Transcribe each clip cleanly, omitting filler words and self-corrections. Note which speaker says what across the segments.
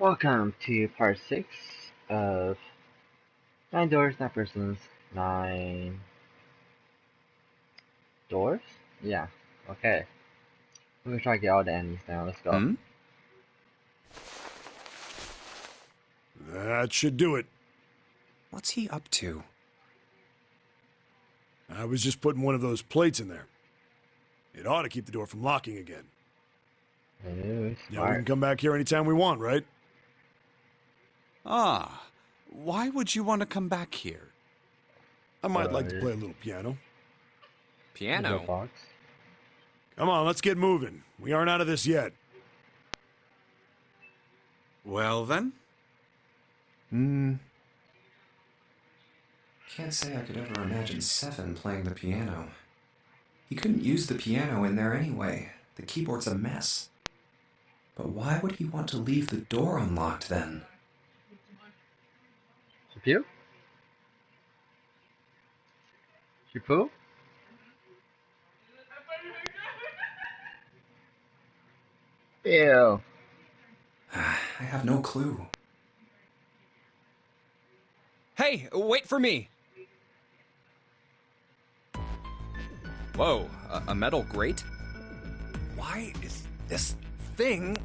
Speaker 1: Welcome to part 6 of 9 Doors, 9 Persons, 9 Doors? Yeah, okay. We're gonna try to get all the endings now, let's go.
Speaker 2: That should do it.
Speaker 3: What's he up to?
Speaker 2: I was just putting one of those plates in there. It ought to keep the door from locking again.
Speaker 1: Ooh,
Speaker 2: Now we can come back here anytime we want, right?
Speaker 3: Ah, why would you want to come back here?
Speaker 2: I might like to play a little piano.
Speaker 3: Piano?
Speaker 1: Fox.
Speaker 2: Come on, let's get moving. We aren't out of this yet.
Speaker 3: Well then?
Speaker 4: Can't say I could ever imagine Seven playing the piano. He couldn't use the piano in there anyway. The keyboard's a mess. But why would he want to leave the door unlocked then?
Speaker 1: She puke? She poo? Ew.
Speaker 4: I have no clue.
Speaker 3: Hey, wait for me! Whoa, a metal grate? Why is this thing...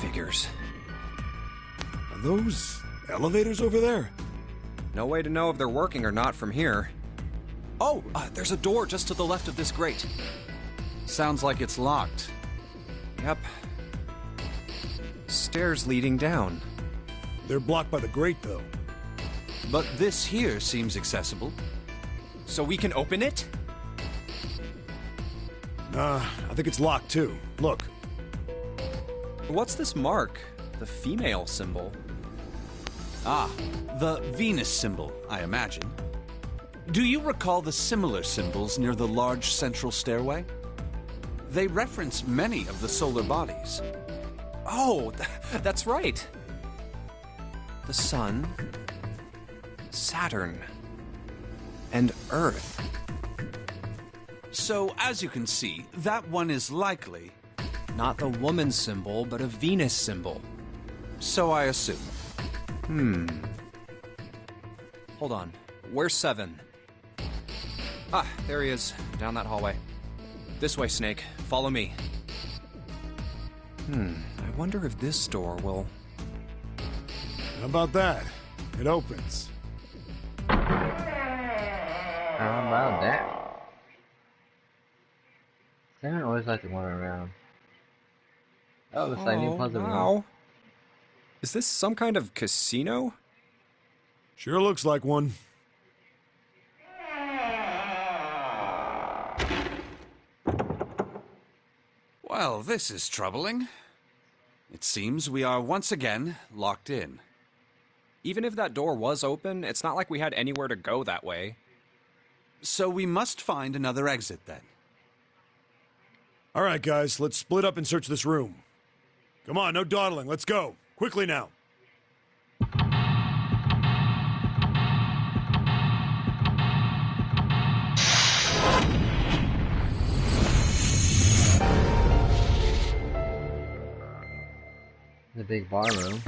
Speaker 3: Figures.
Speaker 2: Are those elevators over there?
Speaker 3: No way to know if they're working or not from here. Oh, there's a door just to the left of this grate. Sounds like it's locked. Yep. Stairs leading down.
Speaker 2: They're blocked by the grate, though.
Speaker 5: But this here seems accessible.
Speaker 3: So we can open it?
Speaker 2: Nah, I think it's locked, too. Look.
Speaker 3: What's this mark? The female symbol.
Speaker 5: Ah, the Venus symbol, I imagine. Do you recall the similar symbols near the large central stairway? They reference many of the solar bodies.
Speaker 3: Oh, that's right. The Sun, Saturn, and Earth.
Speaker 5: So, as you can see, that one is likely...
Speaker 3: Not the woman symbol, but a Venus symbol.
Speaker 5: So I assume.
Speaker 3: Hold on. Where's Seven? Ah, there he is. Down that hallway. This way, Snake. Follow me. I wonder if this door will...
Speaker 2: How about that? It opens.
Speaker 1: How about that? Seven always like to wander around. Oh, looks like a new puzzle room.
Speaker 3: Is this some kind of casino?
Speaker 2: Sure looks like one.
Speaker 5: Well, this is troubling. It seems we are once again locked in.
Speaker 3: Even if that door was open, it's not like we had anywhere to go that way.
Speaker 5: So we must find another exit then.
Speaker 2: All right, guys, let's split up and search this room. Come on, no dawdling. Let's go. Quickly now.
Speaker 1: The big bar room.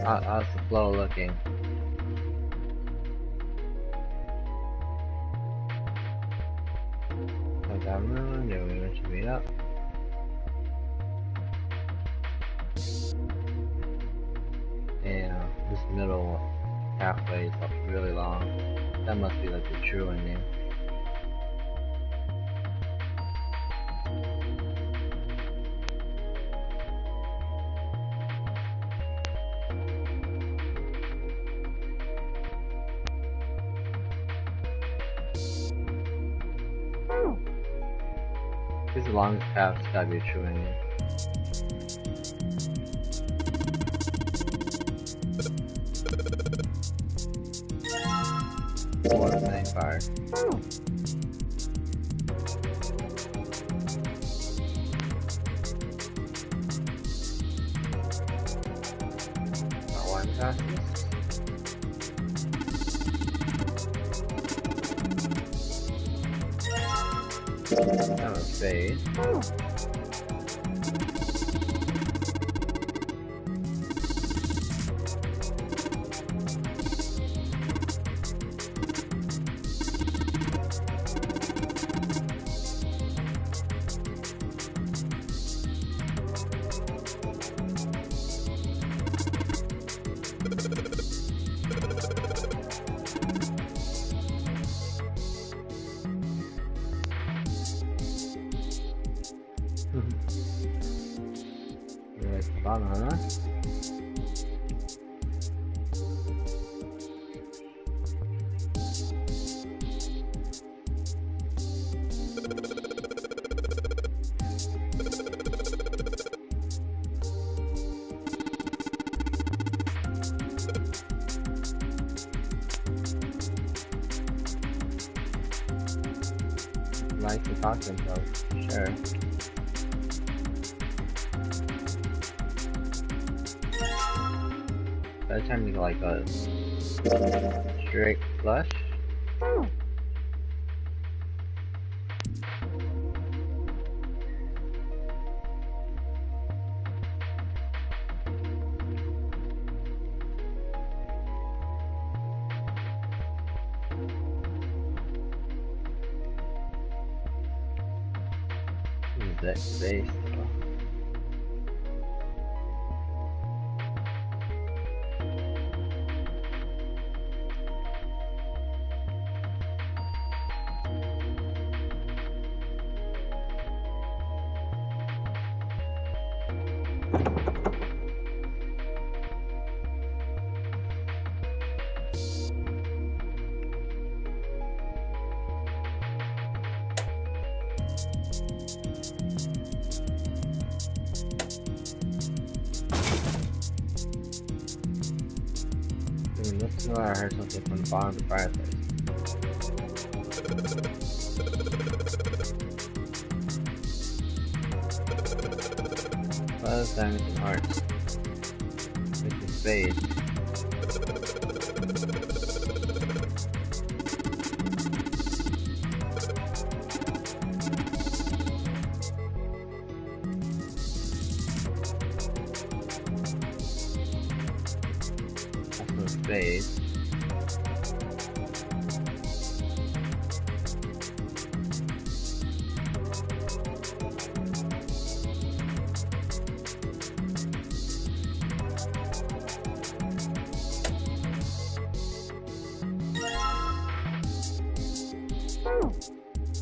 Speaker 1: How's the flow looking? That room, yeah, we went to meet up. And this middle pathway is really long. That must be like the true ending. This is the longest path, it's gotta be a true ending. Water playing fire. Not one past this. Down a space. Right, bottom, huh? Like to talk to themselves, sure. By the time you get like a straight flush. That base though. Listen to I heard something from the bottom of the fireplace. Well, diamonds and hearts. Make the space. Space.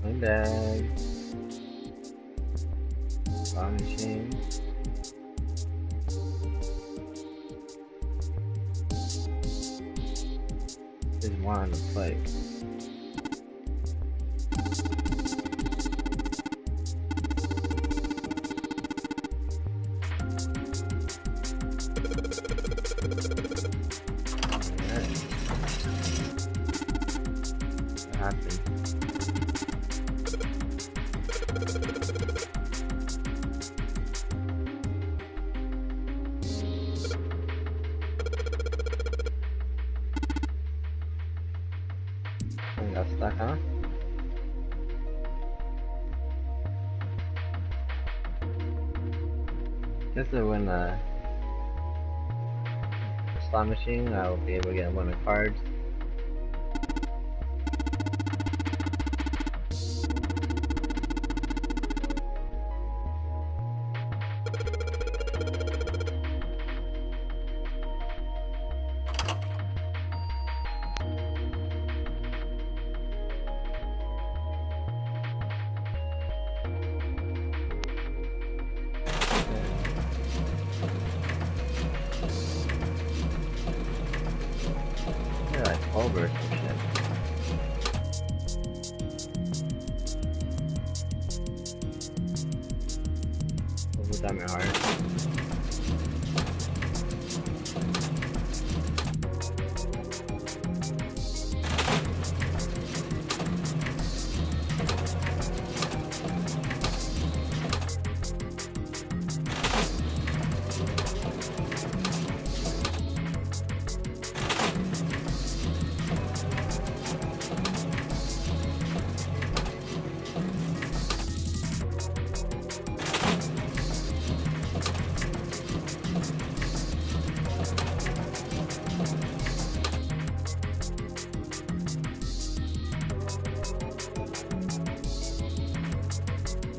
Speaker 1: My bag. Bond machine. There's one on the plate. What happened? Got stuck, huh? This is when the slot machine, I will be able to get one of the cards. Yeah, like Culver or some shit. Over diamond heart.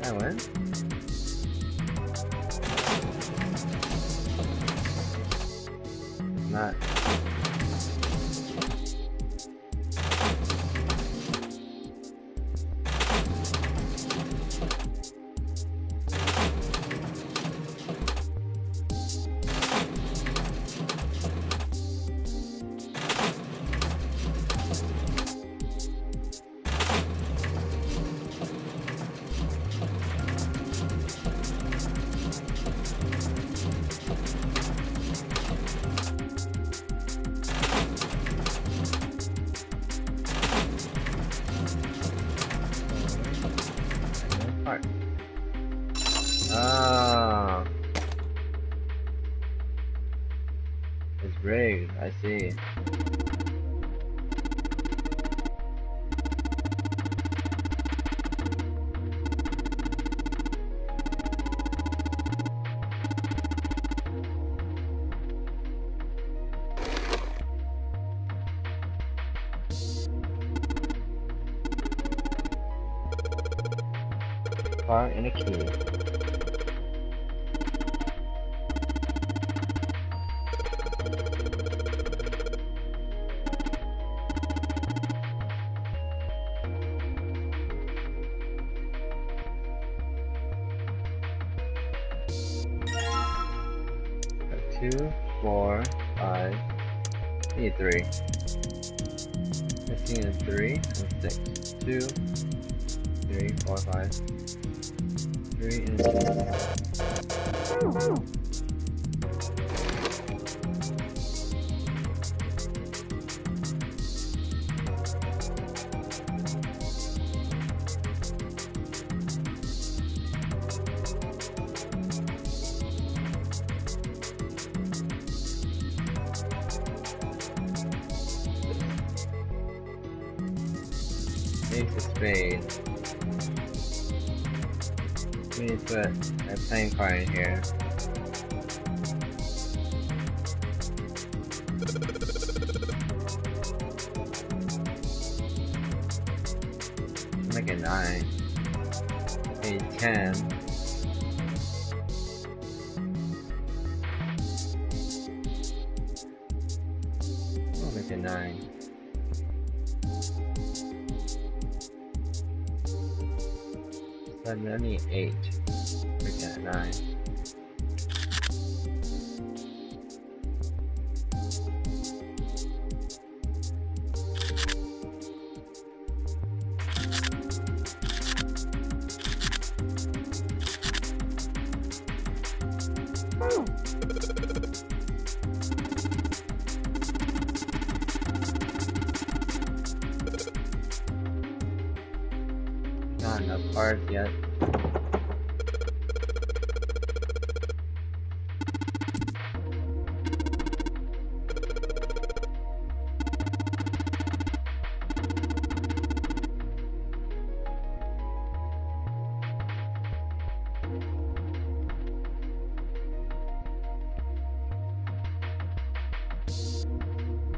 Speaker 1: I win? Not. Ah, it's rigged. I see. Car and a key. Got 2, 4, 5. Need 3. Missing is 3 and 6. 2, 3, 4, 5. 3 and 2. Ace of spades. We need to put a playing card in here. Make it 9. A 10. We'll make it 9. I need 8. Make that 9. Not enough cards yet.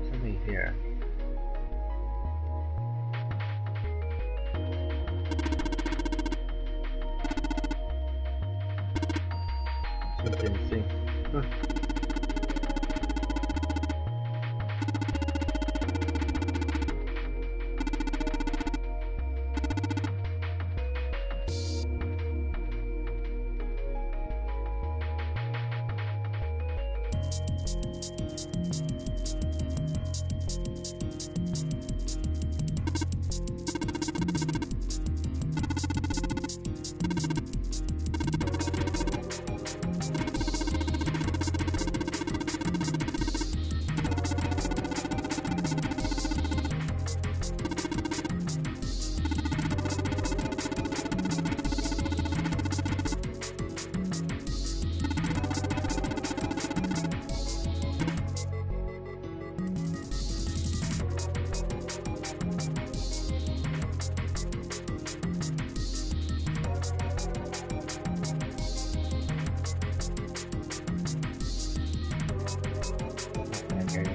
Speaker 1: Something here. Something. Huh.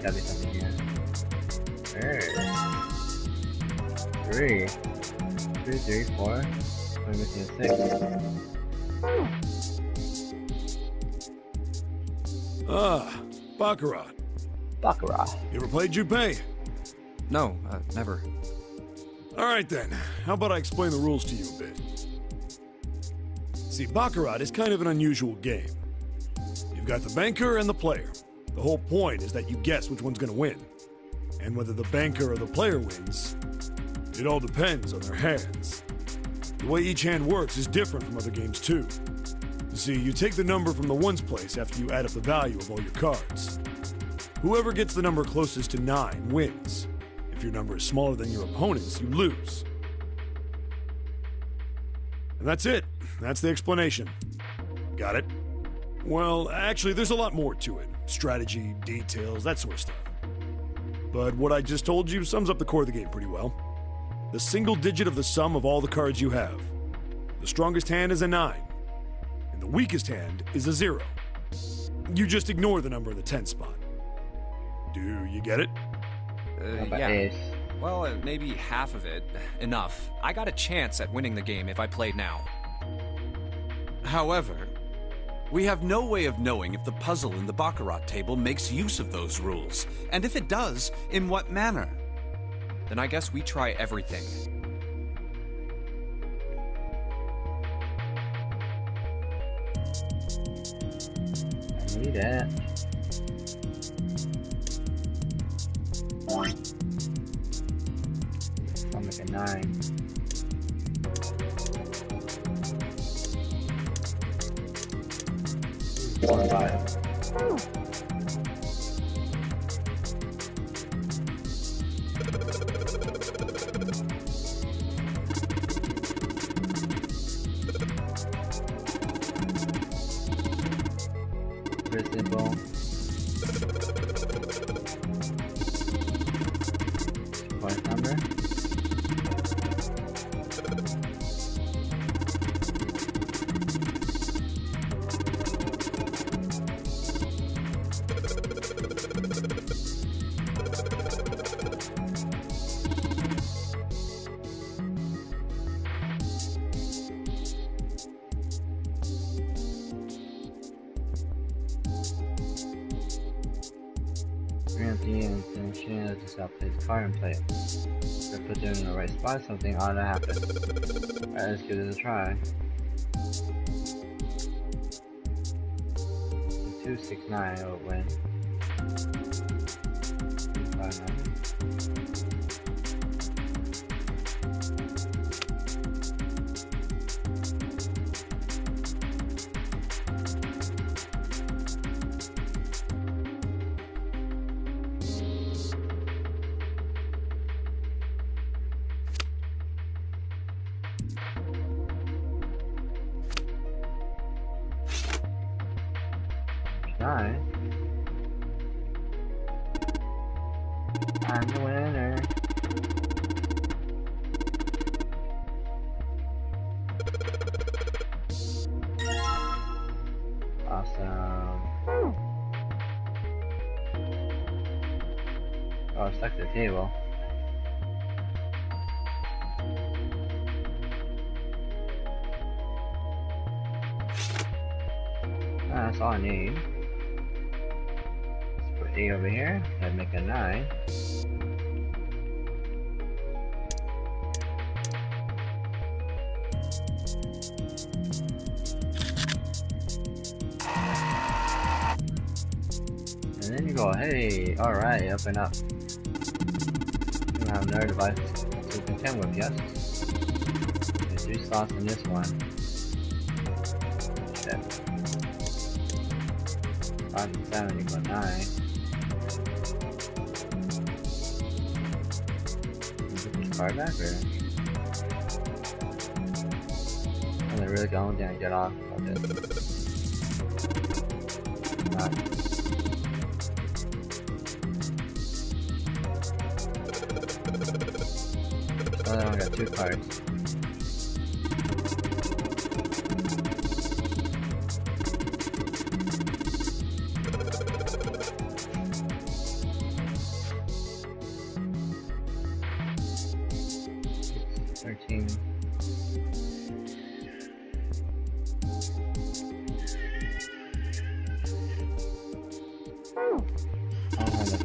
Speaker 1: Gotta be something here. There. 3. 2, 3, 4. We're missing a 6.
Speaker 2: Ah, Baccarat.
Speaker 1: Baccarat.
Speaker 2: You ever played Junpei?
Speaker 3: No, never.
Speaker 2: Alright then, how about I explain the rules to you a bit? See, Baccarat is kind of an unusual game. You've got the banker and the player. The whole point is that you guess which one's gonna win. And whether the banker or the player wins, it all depends on their hands. The way each hand works is different from other games too. You see, you take the number from the ones place after you add up the value of all your cards. Whoever gets the number closest to 9 wins. If your number is smaller than your opponent's, you lose. And that's it. That's the explanation. Got it? Well, actually, there's a lot more to it. Strategy, details, that sort of stuff. But what I just told you sums up the core of the game pretty well. The single digit of the sum of all the cards you have. The strongest hand is a 9, and the weakest hand is a 0. You just ignore the number in the 10 spot. Do you get it?
Speaker 3: Yeah.
Speaker 1: Ace.
Speaker 3: Well, maybe half of it. Enough. I got a chance at winning the game if I played now.
Speaker 5: However, we have no way of knowing if the puzzle in the Baccarat table makes use of those rules, and if it does, in what manner.
Speaker 3: Then I guess we try everything.
Speaker 1: I need it. I'll make a 9. One 5. Pretty simple. Point number. Empty and then Shannon just got to play the card and play it. If I put them in the right spot, something ought to happen. Alright, let's give it a try. 2, 6, 9, I would win. 2, 5, 9. Nice. I'm the winner. Awesome. Oh, I stuck to the table. That's all I need. 8 over here, I'd make a 9. And then you go, hey, alright, up and up. You have another device to contend with, yes? There's 3 slots in this one. Shit. 5 and 7 equal 9. Card back or? Are they really going down and get off? Okay. Not. So I only got 2 cards.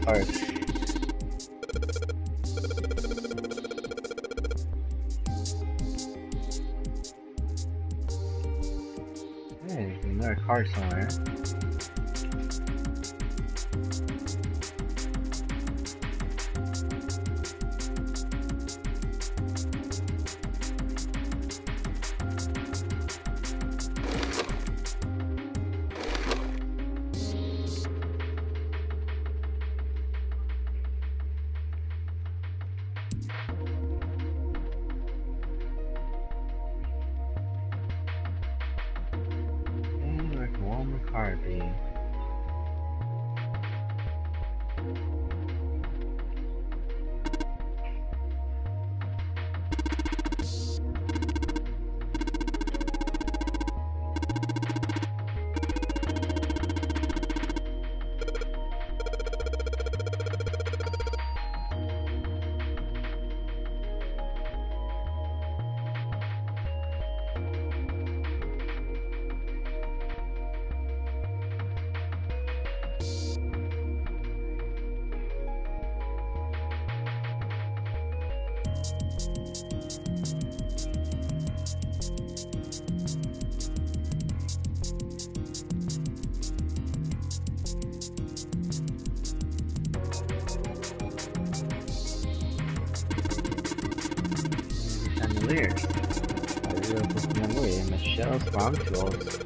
Speaker 1: parts. Hey, there's another card somewhere. Harvey. Chandelier. Michelle's farm tools.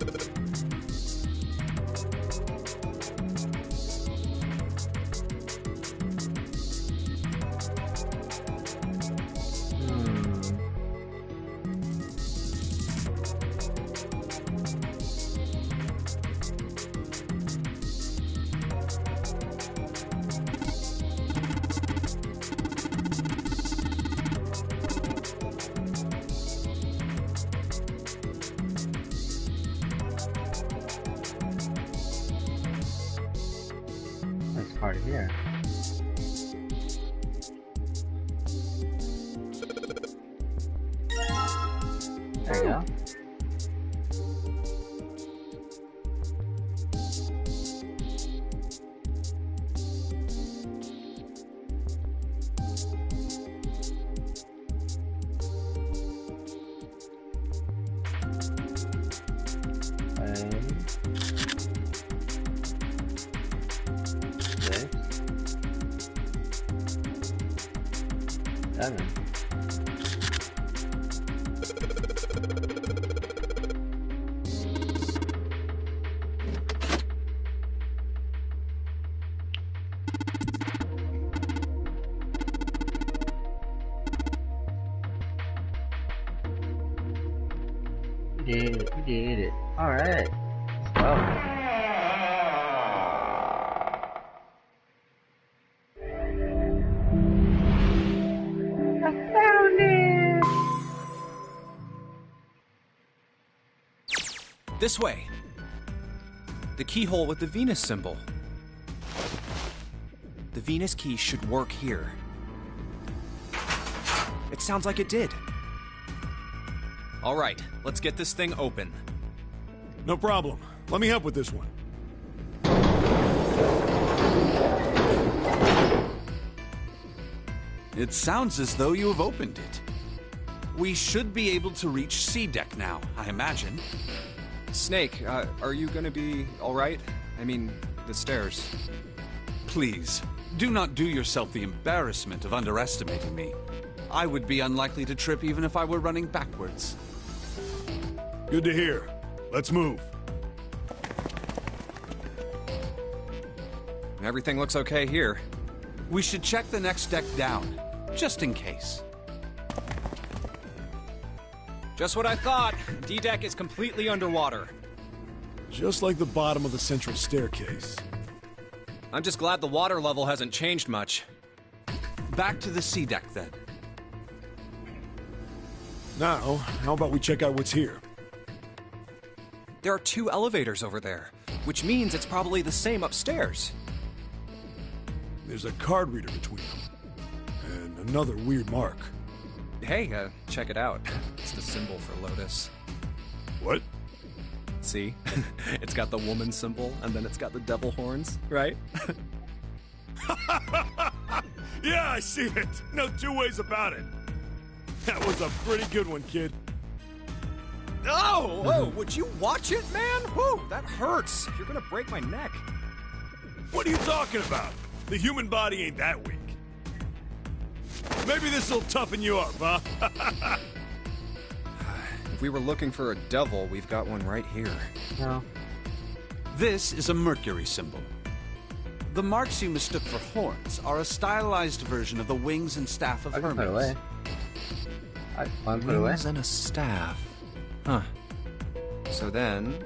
Speaker 1: Part here. There you go. Seven. We did it. Alright. Let's go.
Speaker 3: This way. The keyhole with the Venus symbol. The Venus key should work here. It sounds like it did. All right, let's get this thing open.
Speaker 2: No problem. Let me help with this one.
Speaker 5: It sounds as though you have opened it. We should be able to reach C deck now, I imagine.
Speaker 3: Snake, are you gonna be all right? I mean, the stairs.
Speaker 5: Please, do not do yourself the embarrassment of underestimating me. I would be unlikely to trip even if I were running backwards.
Speaker 2: Good to hear. Let's move.
Speaker 3: Everything looks okay here.
Speaker 5: We should check the next deck down, just in case.
Speaker 3: Just what I thought. D-deck is completely underwater.
Speaker 2: Just like the bottom of the central staircase.
Speaker 3: I'm just glad the water level hasn't changed much.
Speaker 5: Back to the C deck, then.
Speaker 2: Now, how about we check out what's here?
Speaker 3: There are 2 elevators over there, which means it's probably the same upstairs.
Speaker 2: There's a card reader between them. And another weird mark.
Speaker 3: Hey, check it out. It's the symbol for Lotus.
Speaker 2: What?
Speaker 3: See? It's got the woman symbol, and then it's got the devil horns, right?
Speaker 2: Yeah, I see it. No two ways about it. That was a pretty good one, kid.
Speaker 3: Oh, would you watch it, man? Whoa, that hurts. You're gonna break my neck.
Speaker 2: What are you talking about? The human body ain't that weak. Maybe this'll toughen you up, huh?
Speaker 3: If we were looking for a devil, we've got one right here.
Speaker 1: No.
Speaker 5: This is a Mercury symbol. The marks you mistook for horns are a stylized version of the wings and staff of
Speaker 1: I can
Speaker 5: Hermes.
Speaker 1: put it away. I want to put it away.
Speaker 3: Wings and a staff. Huh. So then,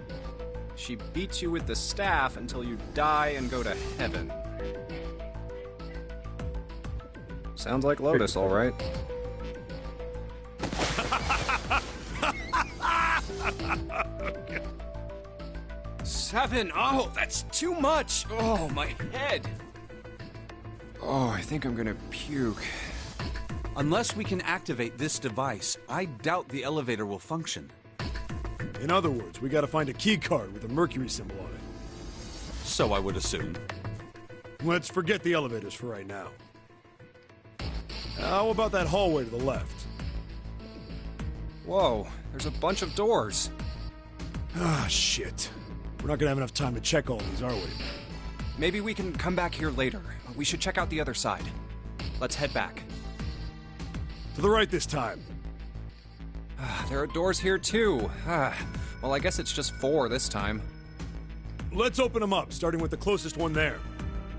Speaker 3: she beats you with the staff until you die and go to heaven. Sounds like Lotus, all right. Seven! Oh, that's too much! Oh, my head! Oh, I think I'm gonna puke.
Speaker 5: Unless we can activate this device, I doubt the elevator will function.
Speaker 2: In other words, we gotta find a key card with a Mercury symbol on it.
Speaker 5: So I would assume.
Speaker 2: Let's forget the elevators for right now. How about that hallway to the left?
Speaker 3: Whoa, there's a bunch of doors.
Speaker 2: Ah, shit. We're not gonna have enough time to check all these, are we?
Speaker 3: Maybe we can come back here later. We should check out the other side. Let's head back.
Speaker 2: To the right this time.
Speaker 3: There are doors here too. Well, I guess it's just 4 this time.
Speaker 2: Let's open them up, starting with the closest one there.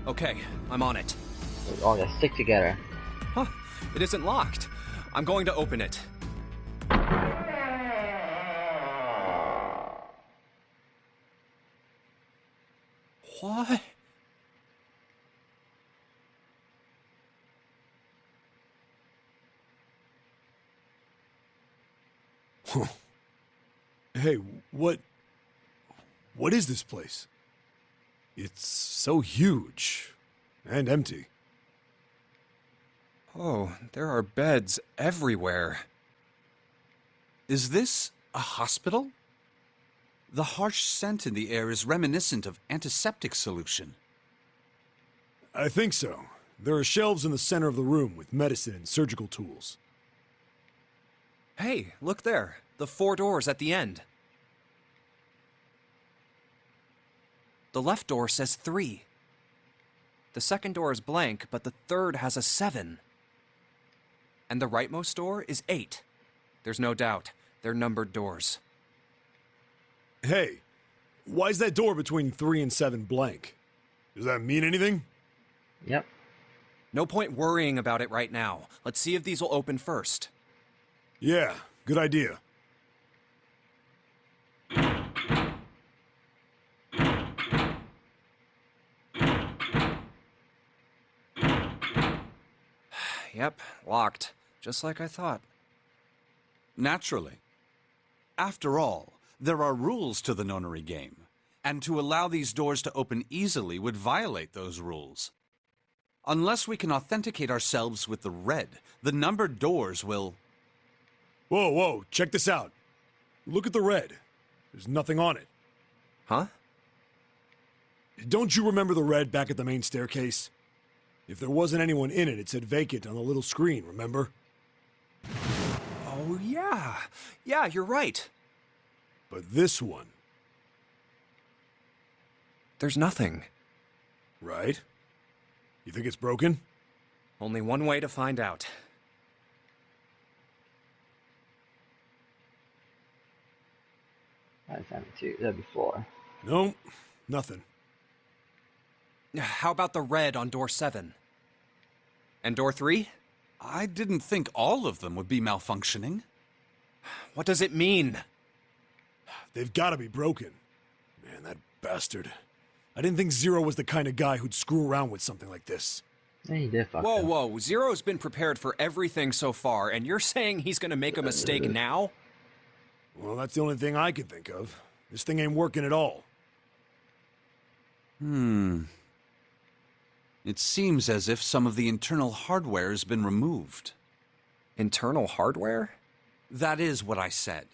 Speaker 3: Okay, I'm on it.
Speaker 1: We all gotta stick together.
Speaker 3: Huh, it isn't locked. I'm going to open it. What?
Speaker 2: Hey, what is this place? It's so huge and empty.
Speaker 3: Oh, there are beds everywhere.
Speaker 5: Is this a hospital? The harsh scent in the air is reminiscent of antiseptic solution.
Speaker 2: I think so. There are shelves in the center of the room with medicine and surgical tools.
Speaker 3: Hey, look there. The 4 doors at the end. The left door says 3. The second door is blank, but the third has a 7. And the rightmost door is 8. There's no doubt. They're numbered doors.
Speaker 2: Hey, why is that door between 3 and 7 blank? Does that mean anything?
Speaker 1: Yep.
Speaker 3: No point worrying about it right now. Let's see if these will open first.
Speaker 2: Yeah, good idea.
Speaker 3: Yep, locked. Just like I thought.
Speaker 5: Naturally. After all, there are rules to the nonary game, and to allow these doors to open easily would violate those rules. Unless we can authenticate ourselves with the red, the numbered doors will...
Speaker 2: Whoa, check this out. Look at the red. There's nothing on it.
Speaker 3: Huh?
Speaker 2: Don't you remember the red back at the main staircase? If there wasn't anyone in it, it said vacant on the little screen, remember?
Speaker 3: Oh, yeah. Yeah, you're right.
Speaker 2: But this one,
Speaker 3: There's nothing.
Speaker 2: right? You think it's broken?
Speaker 3: Only one way to find out.
Speaker 1: I found it too. That'd be 4.
Speaker 2: No, nothing.
Speaker 3: How about the red on door 7? And door 3?
Speaker 5: I didn't think all of them would be malfunctioning.
Speaker 3: What does it mean?
Speaker 2: They've got to be broken. Man, that bastard. I didn't think Zero was the kind of guy who'd screw around with something like this.
Speaker 1: Yeah, he did fuck
Speaker 3: Whoa,
Speaker 1: up.
Speaker 3: whoa. Zero's been prepared for everything so far, and you're saying he's gonna make a mistake now?
Speaker 2: Well, that's the only thing I can think of. This thing ain't working at all.
Speaker 5: It seems as if some of the internal hardware has been removed.
Speaker 3: Internal hardware?
Speaker 5: That is what I said.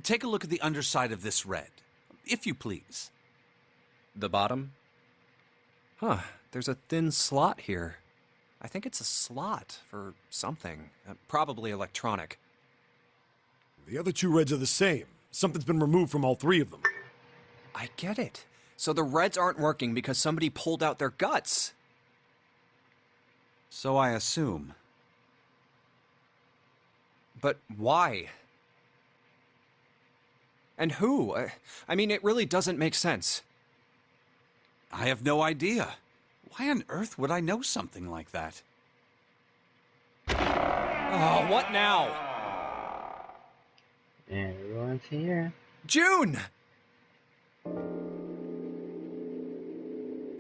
Speaker 5: Take a look at the underside of this red, if you please.
Speaker 3: The bottom? Huh. There's a thin slot here. I think it's a slot for something. Probably electronic.
Speaker 2: The other two reds are the same. Something's been removed from all three of them.
Speaker 3: I get it. So the reds aren't working because somebody pulled out their guts.
Speaker 5: So I assume.
Speaker 3: But why? And who? I mean, it really doesn't make sense.
Speaker 5: I have no idea. Why on earth would I know something like that?
Speaker 3: Oh, what now?
Speaker 1: Everyone's here.
Speaker 3: June!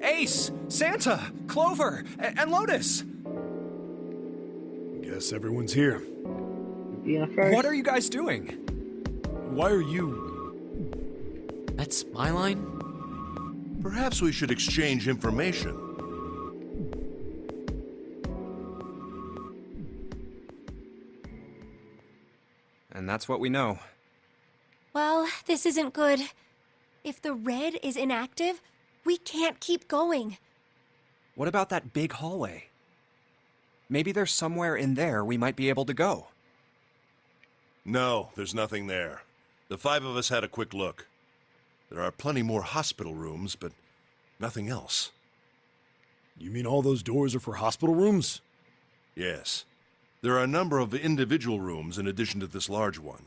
Speaker 3: Ace, Santa, Clover, and Lotus!
Speaker 2: Guess everyone's here.
Speaker 1: Being a first.
Speaker 3: What are you guys doing?
Speaker 2: Why are you...
Speaker 6: That's my line?
Speaker 7: Perhaps we should exchange information.
Speaker 3: And that's what we know.
Speaker 8: Well, this isn't good. If the red is inactive, we can't keep going.
Speaker 3: What about that big hallway? Maybe there's somewhere in there we might be able to go.
Speaker 7: No, there's nothing there. The 5 of us had a quick look. There are plenty more hospital rooms, but nothing else.
Speaker 2: You mean all those doors are for hospital rooms?
Speaker 7: Yes. There are a number of individual rooms in addition to this large one.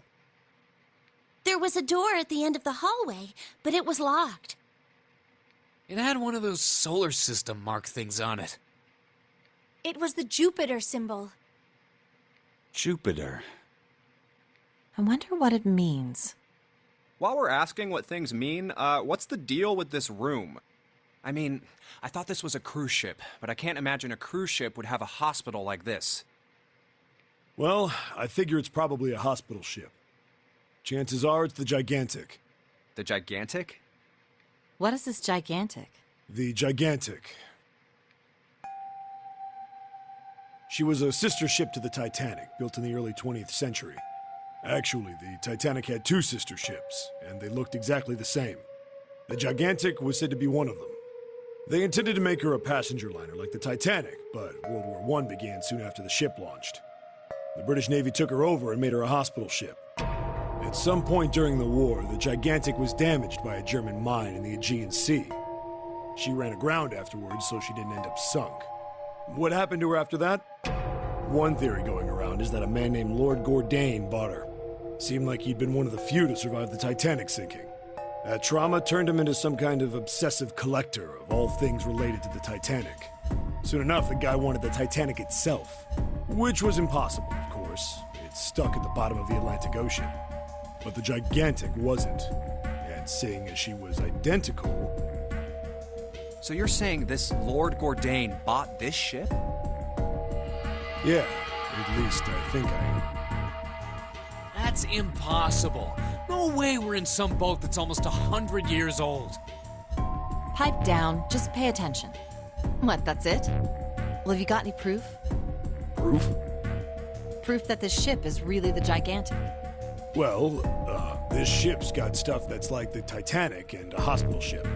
Speaker 8: There was a door at the end of the hallway, but it was locked.
Speaker 6: It had one of those solar system mark things on it.
Speaker 8: It was the Jupiter symbol.
Speaker 5: Jupiter.
Speaker 9: I wonder what it means.
Speaker 3: While we're asking what things mean, what's the deal with this room? I mean, I thought this was a cruise ship, but I can't imagine a cruise ship would have a hospital like this.
Speaker 2: Well, I figure it's probably a hospital ship. Chances are it's the Gigantic.
Speaker 3: The Gigantic?
Speaker 9: What is this gigantic?
Speaker 2: The Gigantic. She was a sister ship to the Titanic, built in the early 20th century. Actually, the Titanic had 2 sister ships, and they looked exactly the same. The Gigantic was said to be one of them. They intended to make her a passenger liner like the Titanic, but World War I began soon after the ship launched. The British Navy took her over and made her a hospital ship. At some point during the war, the Gigantic was damaged by a German mine in the Aegean Sea. She ran aground afterwards, so she didn't end up sunk. What happened to her after that? One theory going around is that a man named Lord Gordain bought her. Seemed like he'd been one of the few to survive the Titanic sinking. That trauma turned him into some kind of obsessive collector of all things related to the Titanic. Soon enough, the guy wanted the Titanic itself. Which was impossible, of course. It's stuck at the bottom of the Atlantic Ocean. But the Gigantic wasn't. And seeing as she was identical...
Speaker 3: So you're saying this Lord Gordain bought this ship?
Speaker 2: Yeah, at least I think I am.
Speaker 6: That's impossible. No way we're in some boat that's almost 100 years old.
Speaker 9: Pipe down, just pay attention. What, that's it? Well, have you got any proof?
Speaker 2: Proof?
Speaker 9: Proof that this ship is really the Gigantic.
Speaker 2: Well, this ship's got stuff that's like the Titanic and a hospital ship.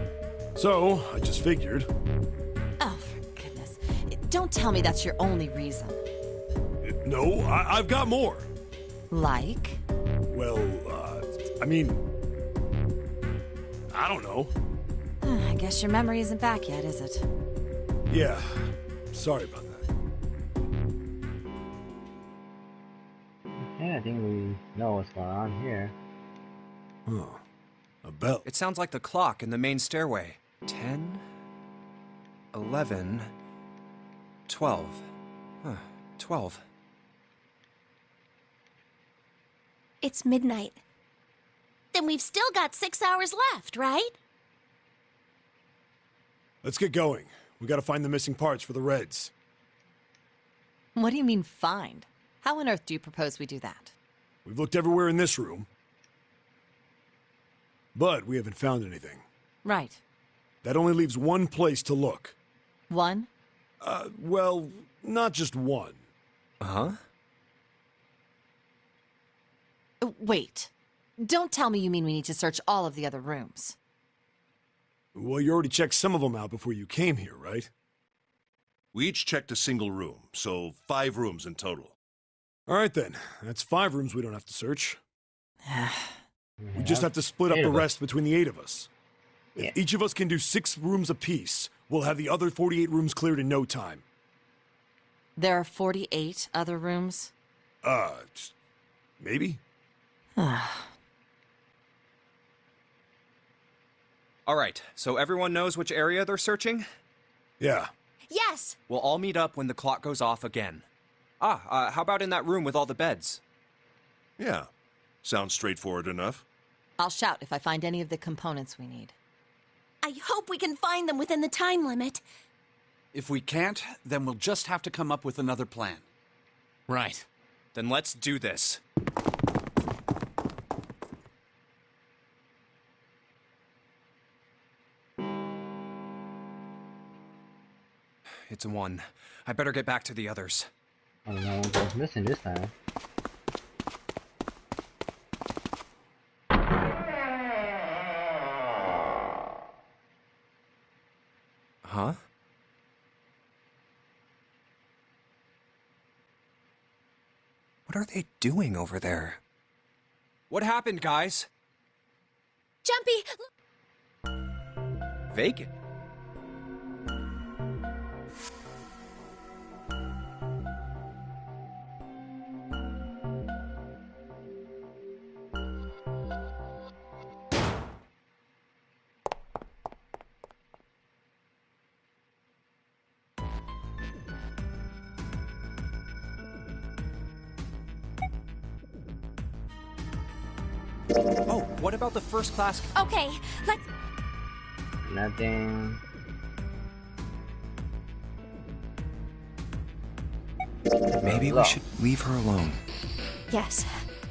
Speaker 2: So, I just figured...
Speaker 9: Oh, for goodness. Don't tell me that's your only reason.
Speaker 2: No, I've got more.
Speaker 9: Like?
Speaker 2: Well, I mean... I don't know.
Speaker 9: I guess your memory isn't back yet, is it?
Speaker 2: Yeah, sorry about that.
Speaker 1: Yeah, I think we know what's going on here.
Speaker 2: Huh. A bell.
Speaker 3: It sounds like the clock in the main stairway. 10, 11, 12. Huh, 12.
Speaker 8: It's midnight. Then we've still got 6 hours left, right?
Speaker 2: Let's get going. We gotta find the missing parts for the Reds.
Speaker 9: What do you mean, find? How on earth do you propose we do that?
Speaker 2: We've looked everywhere in this room. But we haven't found anything.
Speaker 9: Right.
Speaker 2: That only leaves one place to look.
Speaker 9: One?
Speaker 2: Well, not just one.
Speaker 3: Uh-huh.
Speaker 9: Wait. Don't tell me you mean we need to search all of the other rooms.
Speaker 2: Well, you already checked some of them out before you came here, right?
Speaker 7: We each checked a single room, so 5 rooms in total.
Speaker 2: All right, then. That's 5 rooms we don't have to search. We just have to split up
Speaker 1: 8
Speaker 2: the
Speaker 1: of us.
Speaker 2: rest between the 8 of us.
Speaker 1: Yeah.
Speaker 2: If each of us can do 6 rooms apiece, we'll have the other 48 rooms cleared in no time.
Speaker 9: There are 48 other rooms.
Speaker 2: Maybe?
Speaker 3: All right, so everyone knows which area they're searching?
Speaker 2: Yeah.
Speaker 8: Yes!
Speaker 3: We'll all meet up when the clock goes off again. How about in that room with all the beds?
Speaker 7: Yeah, sounds straightforward enough.
Speaker 9: I'll shout if I find any of the components we need.
Speaker 8: I hope we can find them within the time limit.
Speaker 5: If we can't, then we'll just have to come up with another plan.
Speaker 6: Right.
Speaker 3: Then let's do this. It's a 1. I better get back to the others.
Speaker 1: Oh, no one goes missing this time.
Speaker 3: Huh? What are they doing over there? What happened, guys?
Speaker 8: Jumpy!
Speaker 3: Vacant. Oh, what about the first class?
Speaker 8: Okay, let's...
Speaker 1: Nothing.
Speaker 3: Maybe we should leave her alone.
Speaker 8: Yes,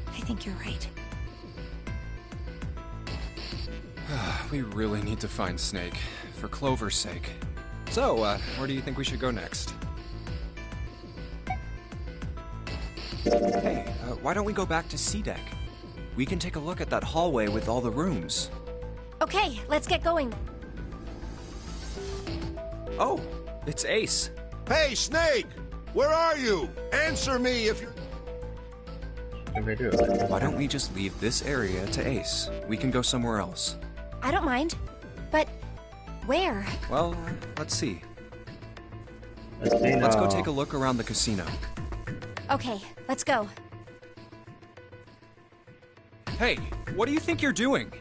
Speaker 8: I think you're right.
Speaker 3: We really need to find Snake, for Clover's sake. So, where do you think we should go next? Hey, why don't we go back to C-Deck? We can take a look at that hallway with all the rooms.
Speaker 8: Okay, let's get going.
Speaker 3: Oh, it's Ace.
Speaker 7: Hey, Snake! Where are you? Answer me if you're...
Speaker 1: What do I do?
Speaker 3: Why don't we just leave this area to Ace? We can go somewhere else.
Speaker 8: I don't mind. But where?
Speaker 3: Well, let's see.
Speaker 1: Let's see now.
Speaker 3: Let's go take a look around the casino.
Speaker 8: Okay, let's go.
Speaker 3: Hey, what do you think you're doing?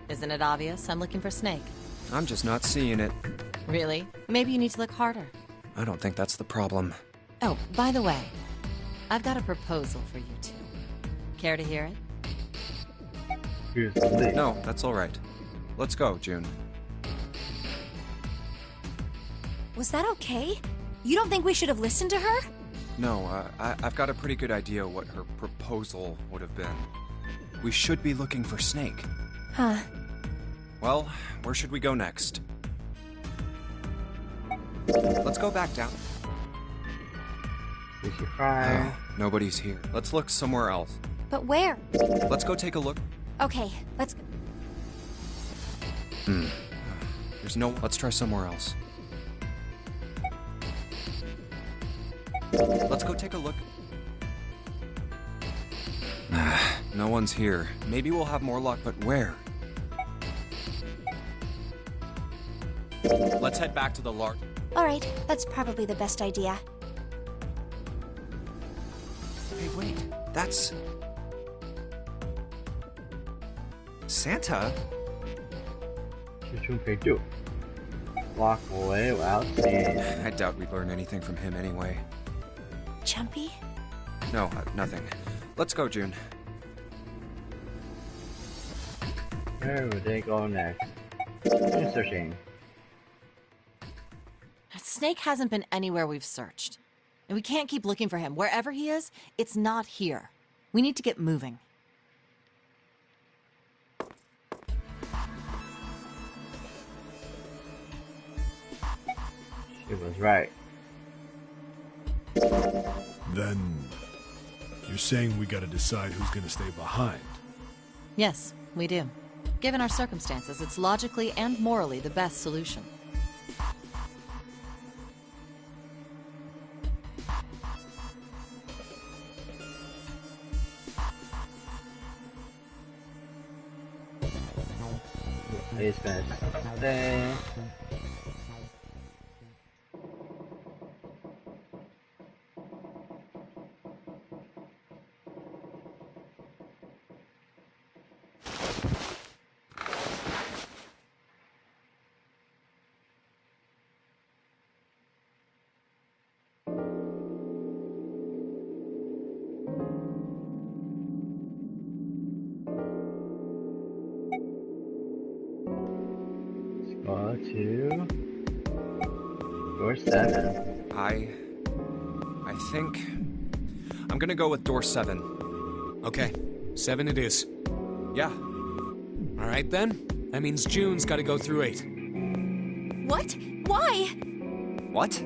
Speaker 9: Isn't it obvious? I'm looking for Snake.
Speaker 3: I'm just not seeing it.
Speaker 9: Really? Maybe you need to look harder.
Speaker 3: I don't think that's the problem.
Speaker 9: Oh, by the way, I've got a proposal for you two. Care to hear it?
Speaker 1: Here's the list.
Speaker 3: No, that's all right. Let's go, June.
Speaker 8: Was that okay? You don't think we should have listened to her?
Speaker 3: No, I've got a pretty good idea what her proposal would have been. We should be looking for Snake.
Speaker 8: Huh.
Speaker 3: Well, where should we go next? Let's go back down.
Speaker 1: 65.
Speaker 3: Oh, nobody's here. Let's look somewhere else.
Speaker 8: But where?
Speaker 3: Let's go take a look.
Speaker 8: Okay, let's...
Speaker 3: There's no... Let's try somewhere else. Let's go take a look. No one's here. Maybe we'll have more luck, but where? Let's head back to the large...
Speaker 8: Alright, that's probably the best idea.
Speaker 3: Hey, wait. That's... Santa?
Speaker 1: Junpei walk away without seeing.
Speaker 3: I doubt we'd learn anything from him anyway.
Speaker 8: Jumpy?
Speaker 3: No, nothing. Let's go, June.
Speaker 1: Where would they go next? I'm searching.
Speaker 9: Snake hasn't been anywhere we've searched. And we can't keep looking for him. Wherever he is, it's not here. We need to get moving.
Speaker 1: She was right.
Speaker 2: Then you're saying we gotta decide who's gonna stay behind.
Speaker 9: Yes, we do. Given our circumstances, it's logically and morally the best solution.
Speaker 1: He's gonna stay. Go to door 7.
Speaker 3: I think I'm gonna go with door 7.
Speaker 6: Okay, 7 it is.
Speaker 3: Yeah.
Speaker 6: All right then. That means June's got to go through 8.
Speaker 8: What? Why?
Speaker 3: What?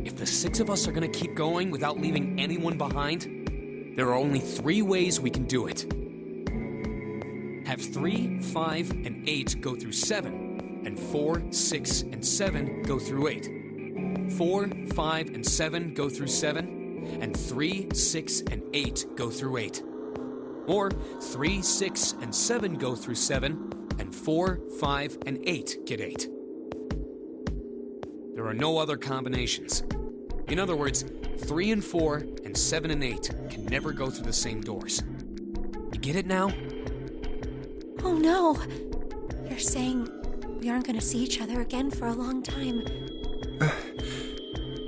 Speaker 6: If the 6 of us are gonna keep going without leaving anyone behind, there are only 3 ways we can do it. Have 3, 5, and 8 go through 7, and 4, 6, and 7 go through 8. 4, 5, and 7 go through 7, and 3, 6, and 8 go through 8. Or 3, 6, and 7 go through 7, and 4, 5, and 8 get 8. There are no other combinations. In other words, 3 and 4 and 7 and 8 can never go through the same doors. You get it now?
Speaker 8: Oh no. You're saying we aren't gonna see each other again for a long time.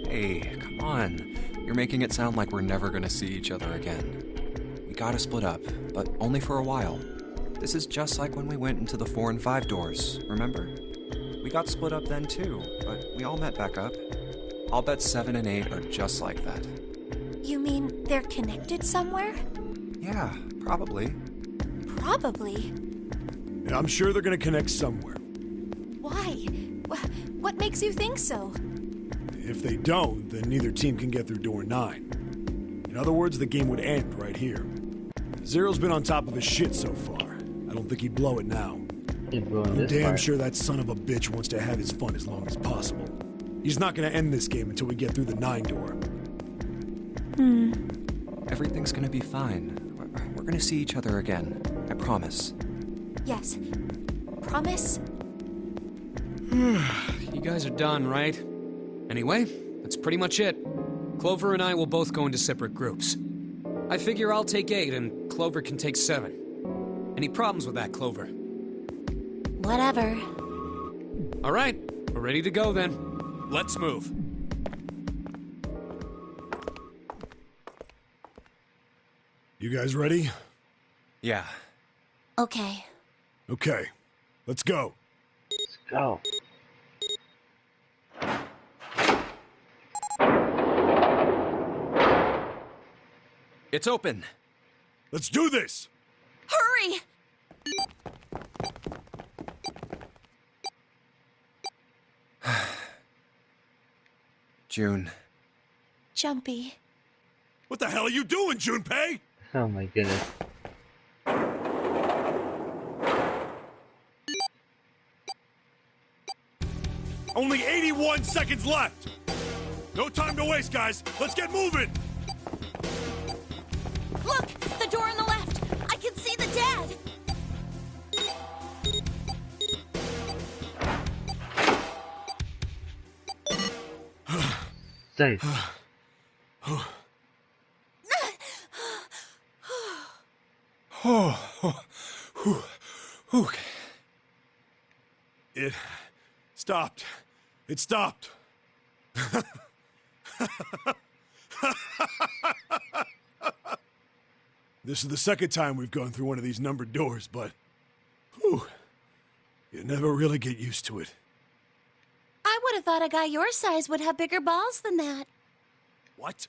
Speaker 3: Hey, come on. You're making it sound like we're never gonna see each other again. We gotta split up, but only for a while. This is just like when we went into the 4 and 5 doors, remember? We got split up then too, but we all met back up. I'll bet 7 and 8 are just like that.
Speaker 8: You mean they're connected somewhere?
Speaker 3: Yeah, probably.
Speaker 8: Probably.
Speaker 2: Yeah, I'm sure they're gonna connect somewhere.
Speaker 8: Why? What makes you think so?
Speaker 2: If they don't, then neither team can get through door 9. In other words, the game would end right here. Zero's been on top of his shit so far. I don't think he'd blow it now. I'm damn sure that son of a bitch wants to have his fun as long as possible. He's not gonna end this game until we get through the 9 door.
Speaker 3: Everything's gonna be fine. We're gonna see each other again. I promise.
Speaker 8: Yes. Promise?
Speaker 6: You guys are done, right? Anyway, that's pretty much it. Clover and I will both go into separate groups. I figure I'll take 8 and Clover can take 7. Any problems with that, Clover?
Speaker 8: Whatever.
Speaker 6: All right, we're ready to go then. Let's move.
Speaker 2: You guys ready?
Speaker 3: Yeah.
Speaker 8: Okay.
Speaker 2: Okay, let's go.
Speaker 1: Let's go.
Speaker 3: It's open.
Speaker 2: Let's do this!
Speaker 8: Hurry!
Speaker 3: June.
Speaker 8: Jumpy.
Speaker 2: What the hell are you doing, Junpei?
Speaker 1: Oh my goodness.
Speaker 2: Only 81 seconds left! No time to waste, guys. Let's get moving!
Speaker 8: Look! The door on the left! I can see the dad!
Speaker 1: Safe.
Speaker 2: It stopped. It stopped. This is the second time we've gone through one of these numbered doors, but whew, you never really get used to it.
Speaker 8: I would have thought a guy your size would have bigger balls than that.
Speaker 2: What?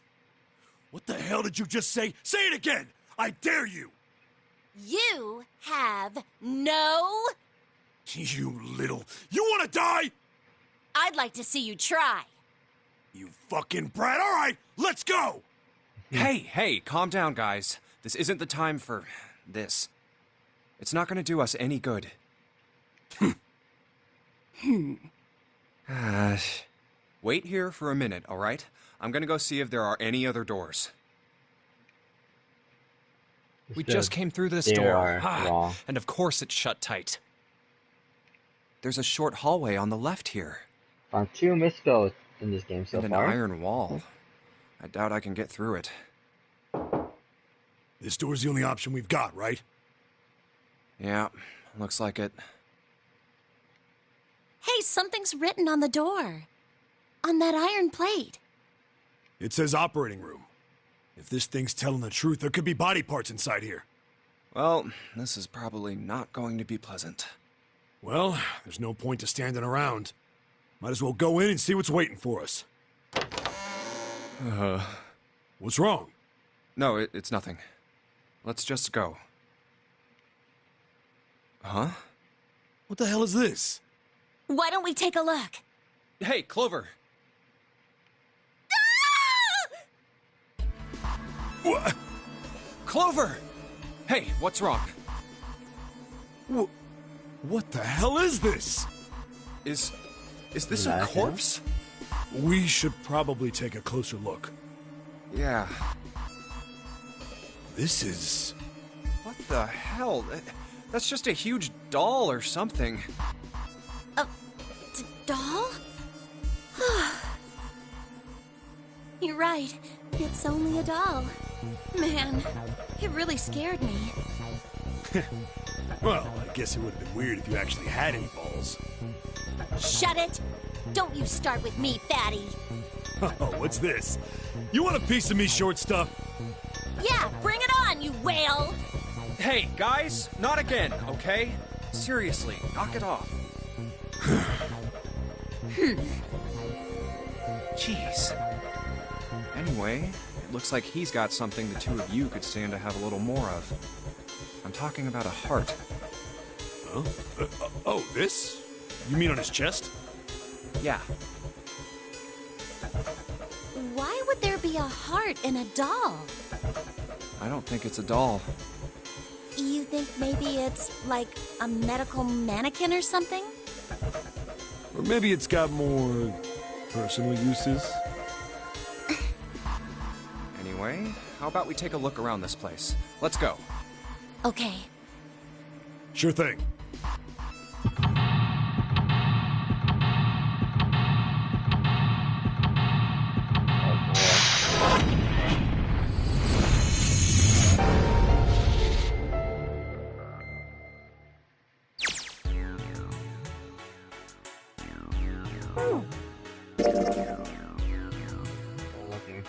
Speaker 2: What the hell did you just say? Say it again! I dare you!
Speaker 8: You have no...
Speaker 2: You little... You wanna die?
Speaker 8: I'd like to see you try.
Speaker 2: You fucking brat! All right, let's go!
Speaker 3: Hey, calm down, guys. This isn't the time for this. It's not gonna do us any good. Wait here for a minute, all right? I'm gonna go see if there are any other doors. We just came through this
Speaker 1: They
Speaker 3: door.
Speaker 1: are wrong.
Speaker 3: And of course it's shut tight. There's a short hallway on the left here.
Speaker 1: Found 2 missed codes in this game so
Speaker 3: And an
Speaker 1: far.
Speaker 3: iron wall. I doubt I can get through it.
Speaker 2: This door's the only option we've got, right?
Speaker 3: Yeah, looks like it.
Speaker 8: Hey, something's written on the door. On that iron plate.
Speaker 2: It says operating room. If this thing's telling the truth, there could be body parts inside here.
Speaker 3: Well, this is probably not going to be pleasant.
Speaker 2: Well, there's no point to standing around. Might as well go in and see what's waiting for us. What's wrong?
Speaker 3: No, it's nothing. Let's just go. Huh?
Speaker 2: What the hell is this?
Speaker 8: Why don't we take a look?
Speaker 3: Hey, Clover!
Speaker 2: What?
Speaker 3: Clover! Hey, what's wrong?
Speaker 2: What the hell is this?
Speaker 3: Is this a
Speaker 1: That him?
Speaker 3: corpse?
Speaker 2: We should probably take a closer look.
Speaker 3: Yeah.
Speaker 2: This is...
Speaker 3: What the hell? That's just a huge doll or something.
Speaker 8: Doll? You're right. It's only a doll. Man, it really scared me.
Speaker 2: Well, I guess it would have been weird if you actually had any balls.
Speaker 8: Shut it! Don't you start with me, fatty.
Speaker 2: Oh, what's this? You want a piece of me, short stuff?
Speaker 8: Yeah, bring it on, you whale!
Speaker 3: Hey, guys, not again, okay? Seriously, knock it off. Jeez. Anyway, it looks like he's got something the two of you could stand to have a little more of. I'm talking about a heart.
Speaker 2: Huh? Oh, this? You mean on his chest?
Speaker 3: Yeah.
Speaker 8: Why would there be a heart in a doll?
Speaker 3: I don't think it's a doll.
Speaker 8: You think maybe it's like a medical mannequin or something?
Speaker 2: Or maybe it's got more personal uses?
Speaker 3: Anyway, how about we take a look around this place? Let's go.
Speaker 8: Okay.
Speaker 2: Sure thing.
Speaker 1: Looking.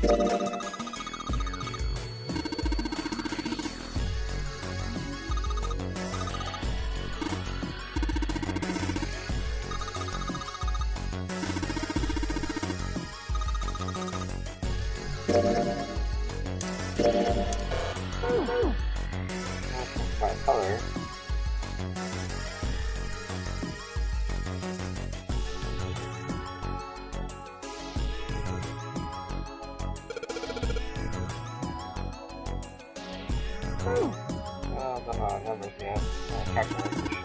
Speaker 1: My color. Oh, don't know numbers yet. Calculating this shit.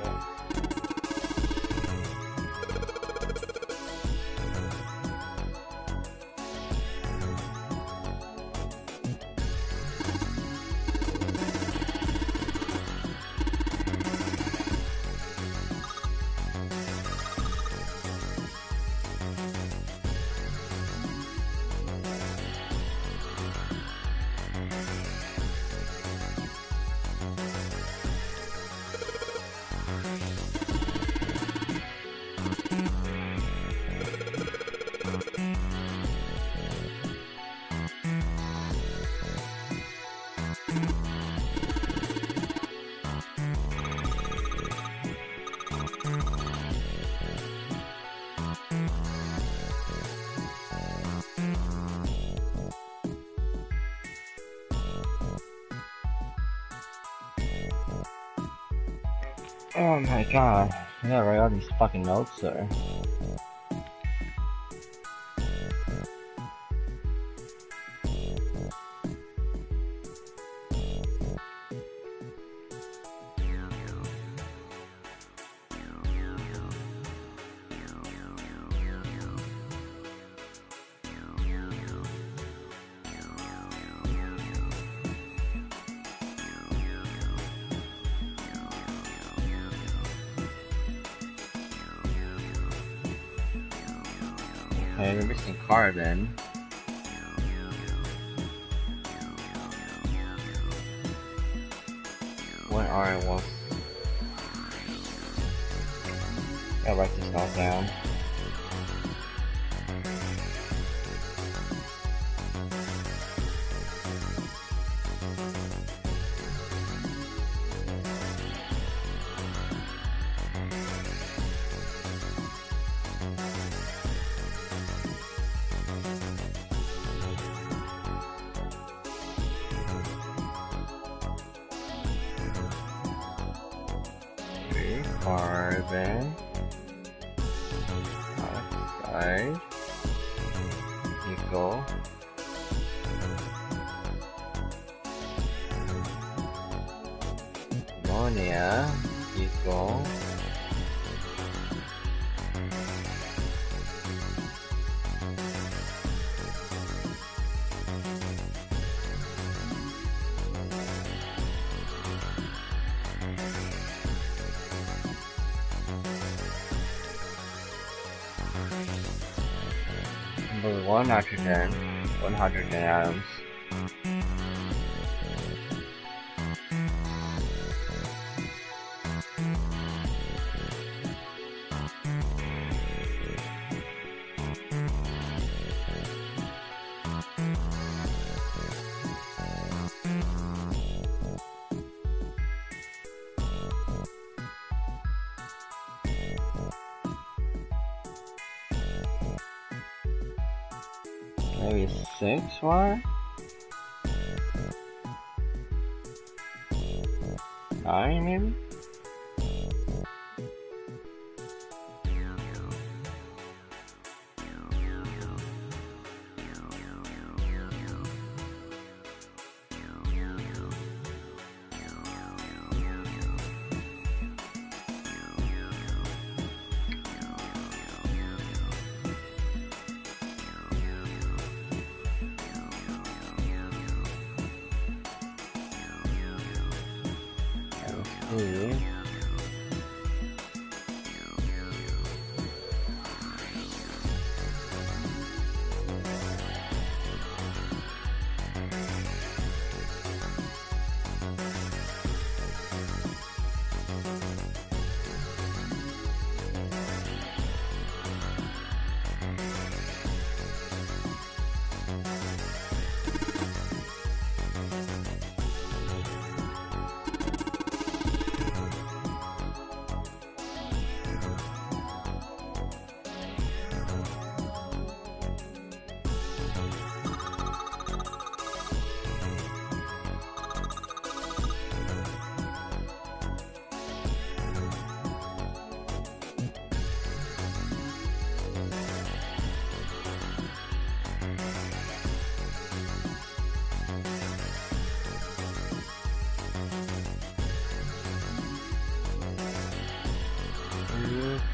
Speaker 1: Oh my god, I gotta write all these fucking notes there. Okay, we're missing carbon. What are it was? Gotta write this all down. Carbon dioxide equal ammonia equal number 1 nitrogen, 1 hydrogen atoms. Maybe 6, why? 9 maybe? Let's see.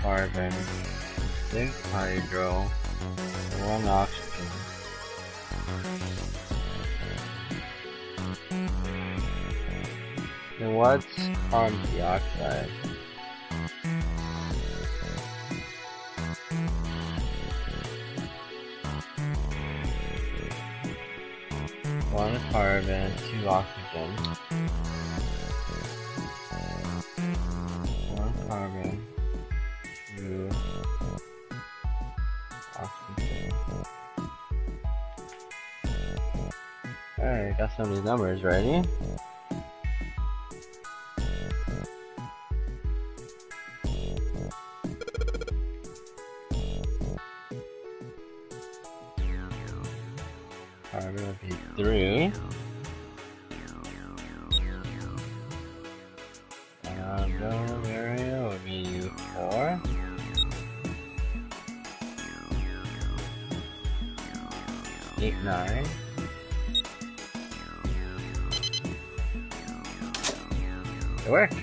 Speaker 1: carbon, 6 hydro, 1 oxygen. And what's carbon dioxide? One carbon, 2 oxygen. One carbon, 2 oxygen. Alright, got some of these numbers ready. Carbon would be 3. Barium would be 4. Eight, 9. It worked.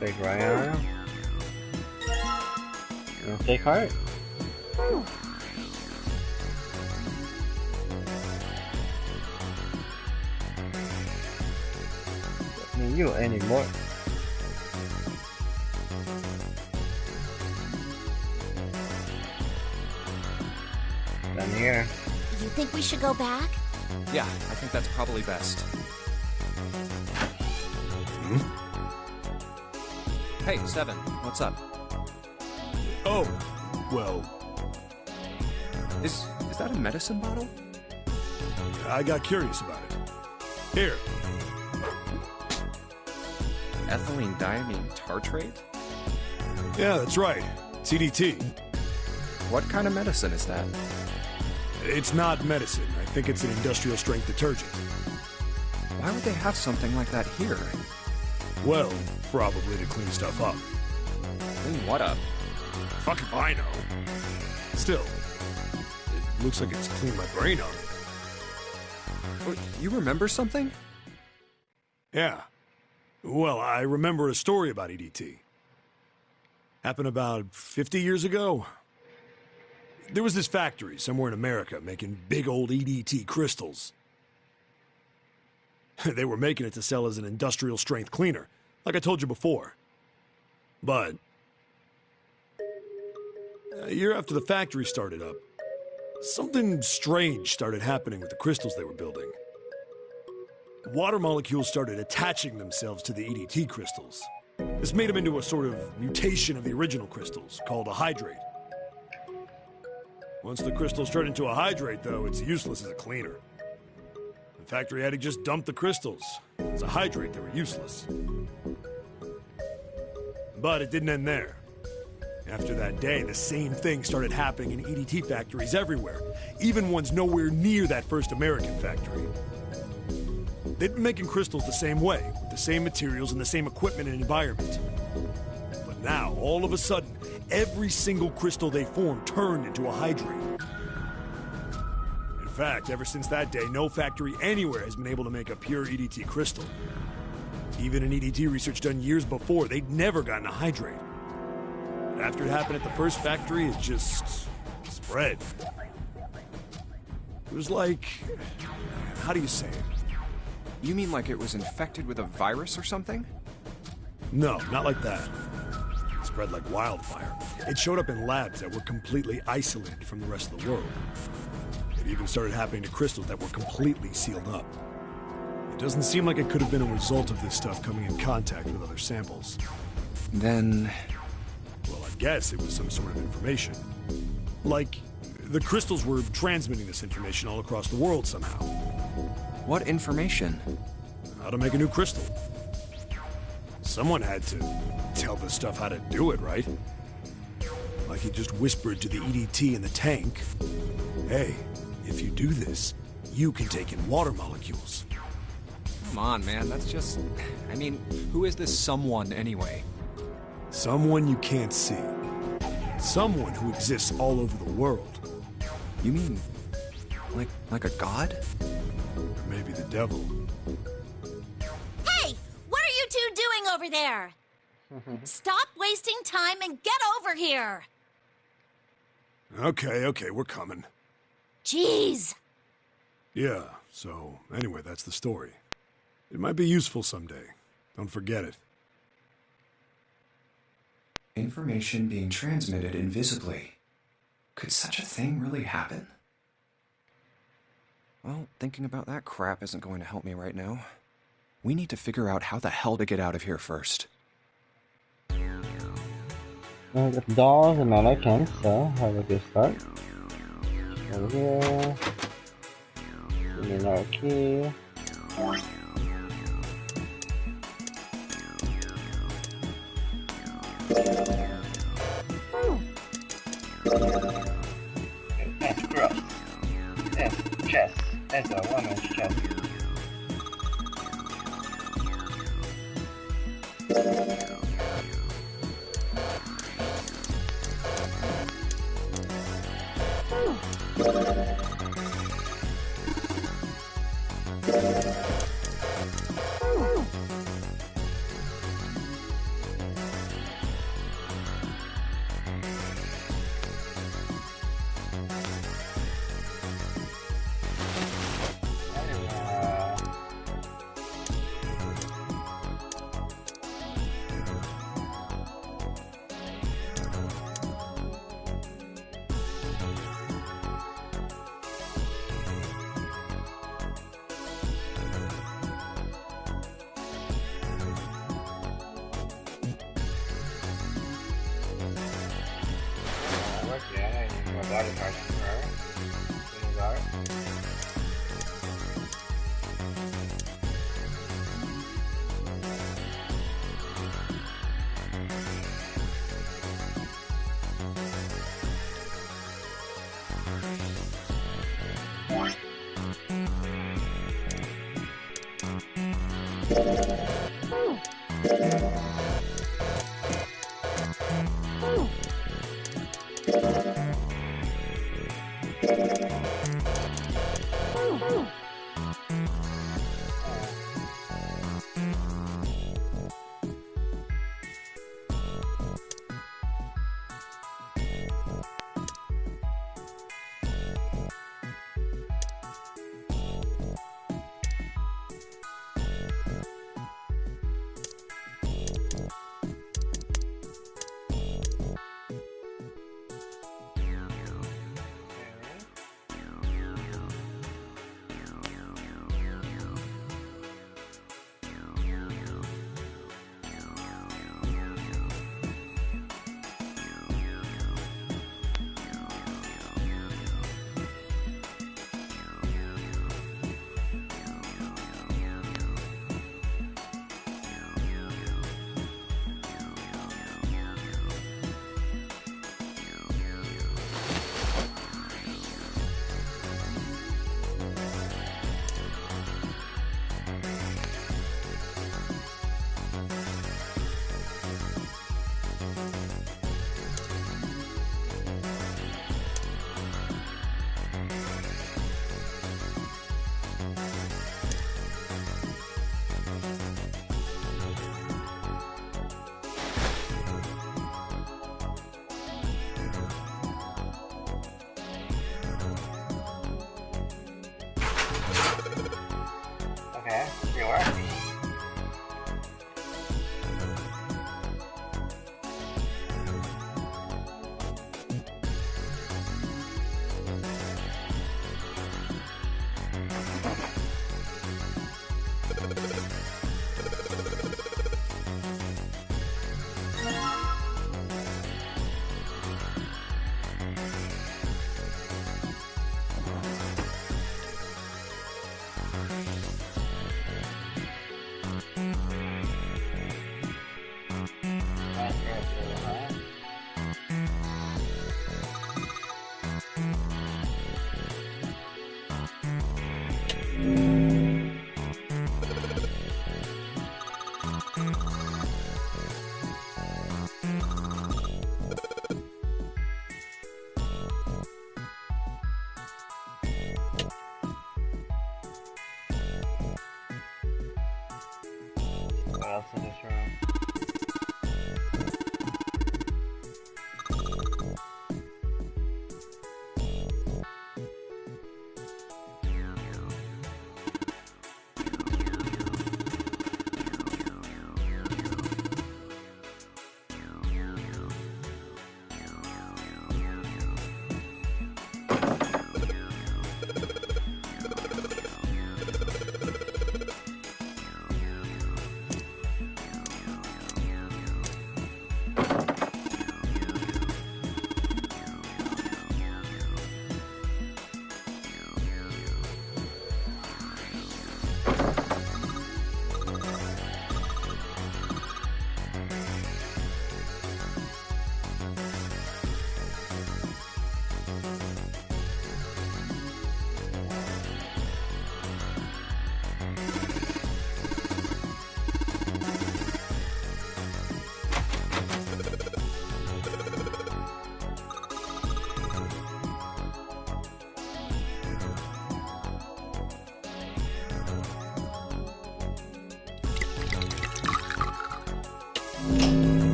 Speaker 1: Big Ryan. Take heart. You anymore. Down here.
Speaker 8: You think we should go back?
Speaker 3: Yeah, I think that's probably best. Hey, Seven, what's up?
Speaker 2: Oh, well,
Speaker 3: Is that a medicine bottle?
Speaker 2: I got curious about it. Here,
Speaker 3: Ethylene diamine tartrate?
Speaker 2: yeah, that's right. CDT.
Speaker 3: What kind of medicine is that?
Speaker 2: It's not medicine. I think it's an industrial strength detergent.
Speaker 3: Why would they have something like that here?
Speaker 2: Well, probably to clean stuff up.
Speaker 3: Clean what up?
Speaker 2: Fuck if I know. Still, it looks like it's cleaned my brain up.
Speaker 3: You remember something?
Speaker 2: Yeah. Well, I remember a story about EDT. Happened about 50 years ago. There was this factory somewhere in America making big old EDT crystals. They were making it to sell as an industrial strength cleaner, like I told you before. But a year after the factory started up, something strange started happening with the crystals they were building. Water molecules started attaching themselves to the EDT crystals. This made them into a sort of mutation of the original crystals, called a hydrate. Once the crystals turn into a hydrate, though, it's useless as a cleaner. The factory had to just dump the crystals. As a hydrate, they were useless. But it didn't end there. After that day, the same thing started happening in EDT factories everywhere, even ones nowhere near that first American factory. They'd been making crystals the same way, with the same materials and the same equipment and environment. But now, all of a sudden, every single crystal they formed turned into a hydrate. In fact, ever since that day, no factory anywhere has been able to make a pure EDT crystal. Even in EDT research done years before, they'd never gotten a hydrate. But after it happened at the first factory, it just spread. It was like... how do you say it?
Speaker 3: You mean like it was infected with a virus or something?
Speaker 2: No, not like that. It spread like wildfire. It showed up in labs that were completely isolated from the rest of the world. It even started happening to crystals that were completely sealed up. It doesn't seem like it could have been a result of this stuff coming in contact with other samples.
Speaker 3: Then...
Speaker 2: well, I guess it was some sort of information. Like, the crystals were transmitting this information all across the world somehow.
Speaker 3: what information?
Speaker 2: How to make a new crystal. Someone had to tell this stuff how to do it, right? Like he just whispered to the EDT in the tank, hey, if you do this, you can take in water molecules.
Speaker 3: Come on, man, that's just... I mean, who is this someone anyway?
Speaker 2: Someone you can't see. Someone who exists all over the world.
Speaker 3: You mean... like a god?
Speaker 2: Or maybe the devil.
Speaker 8: Hey! What are you two doing over there?
Speaker 10: Stop wasting time and get over here!
Speaker 2: Okay, we're coming.
Speaker 10: Jeez!
Speaker 2: Yeah, so anyway, that's the story. It might be useful someday. Don't forget it.
Speaker 4: Information being transmitted invisibly. Could such a thing really happen?
Speaker 3: Well, thinking about that crap isn't going to help me right now. We need to figure out how the hell to get out of here first.
Speaker 1: Well, the doors and all I can, so have a good start. Over here. Give me another key. That's gross. Yes, chest. That's a woman's chest. Body parts for her.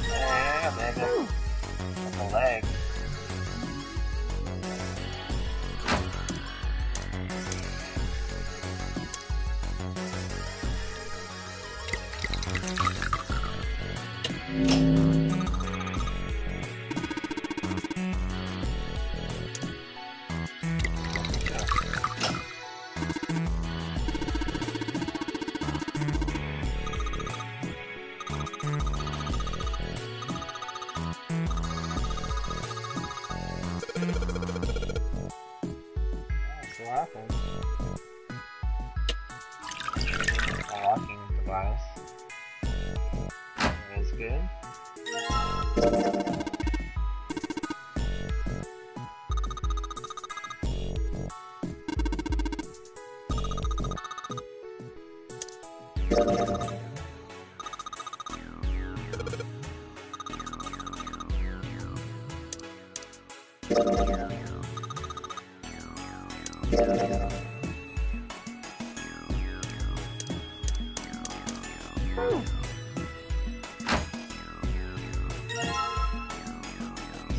Speaker 1: Yeah, baby. That's a leg. What happened? Unlocking device. That is good.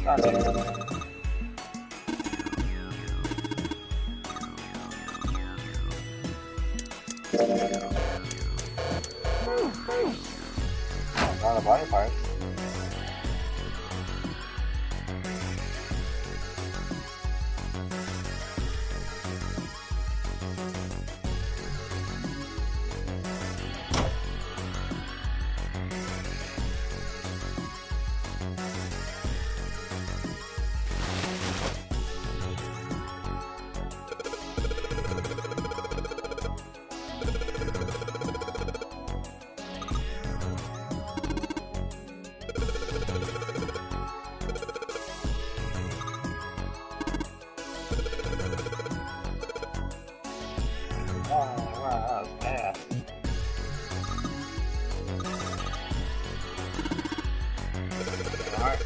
Speaker 1: Stop it. A lot of body parts. Oh, wow, that was fast. Alright.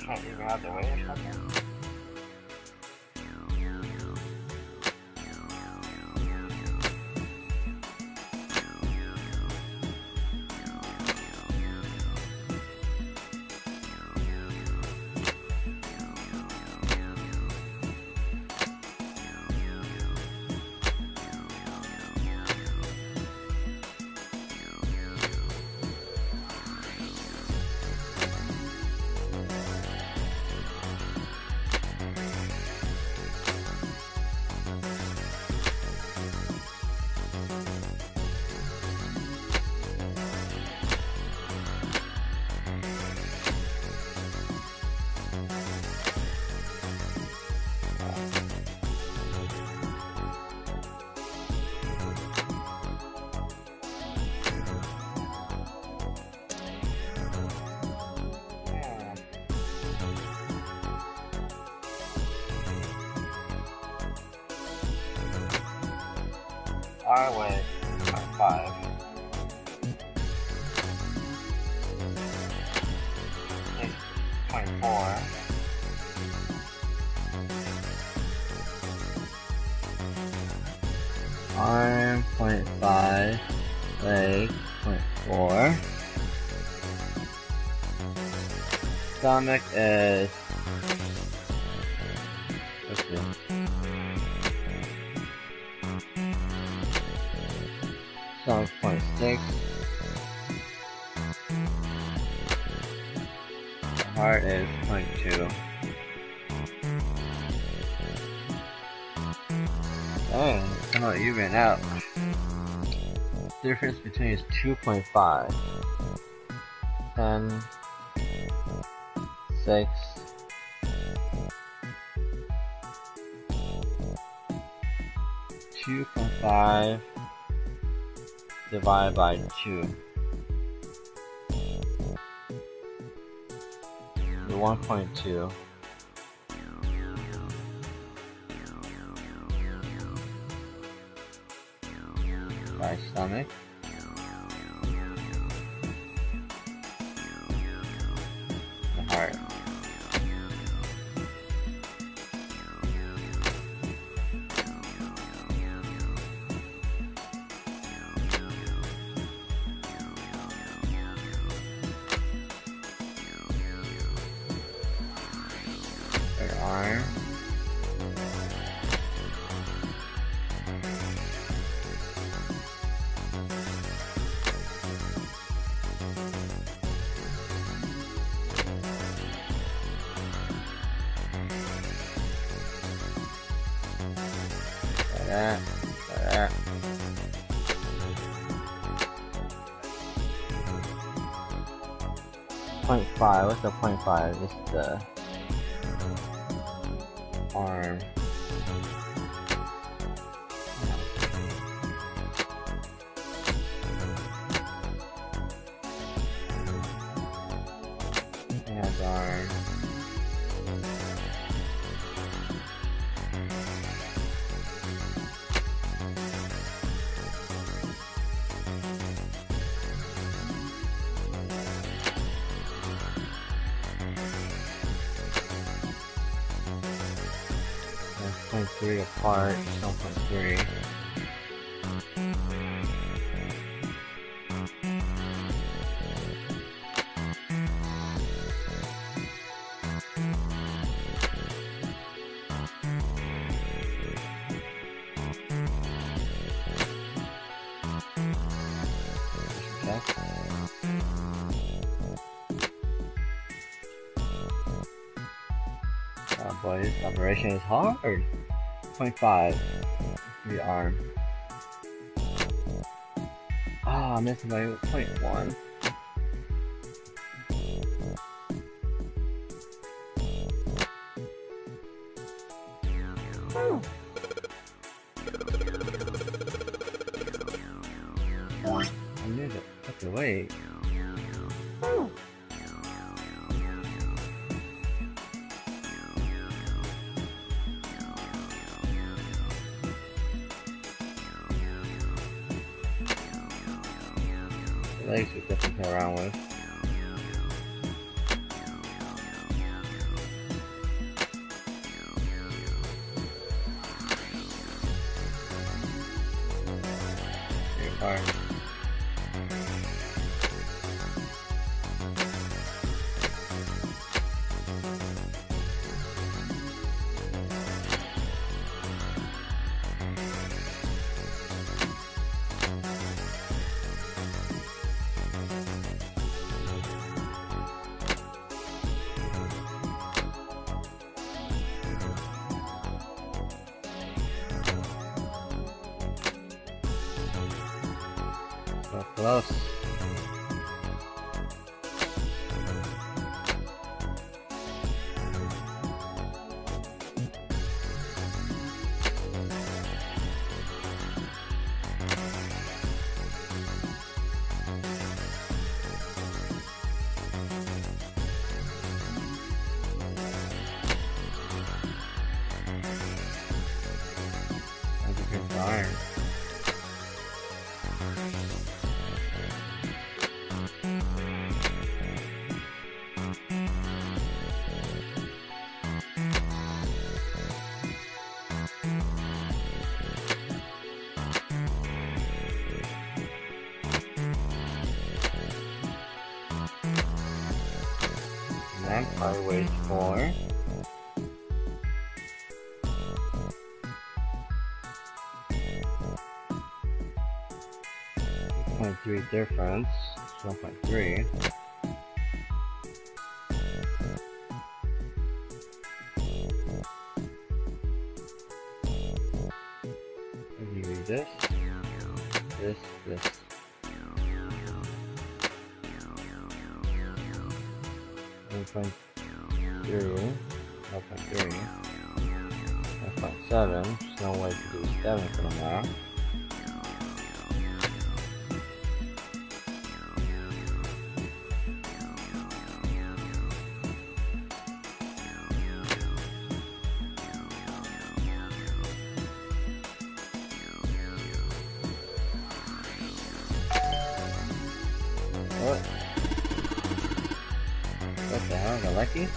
Speaker 1: Can't you go out the way or something? I went 5. 4. Arm 0.5. Leg 0.4. Stomach is... let's see. Stomach 0.6. The heart is 0.2. Oh, come on, you ran out. Difference between is 2.5. 10, 6, 2.5 divided by 2. The 1.2. By stomach. The heart. Their arm. That. 0.5. What's the 0.5? It's the arm. And arm. That's 0.3 apart, 1.3. Oh boy, this operation is hard. 0.5 for the arm. Ah, I missed by 0.1. I knew that. Okay, wait. Legs we definitely play around with. Here, fire. So close. That's a good iron. I wait for 0.3 difference, 1.3. If you read this, this. 1.2, 1.3, 1.7, there's no way to do 7 from now. What the hell, got lucky?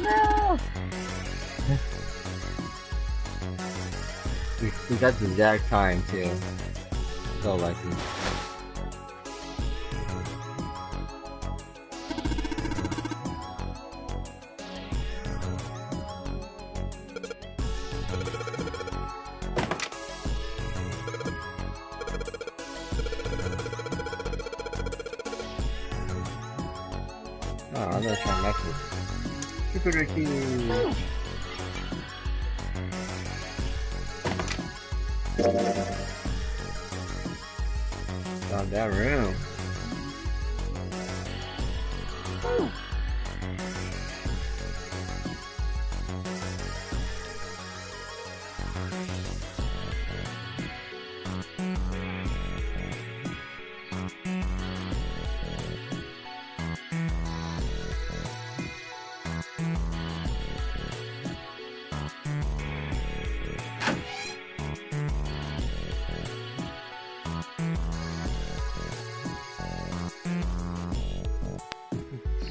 Speaker 1: No! we got the exact time too. So lucky. Oh, I'm gonna try next one. Super key. Found that room.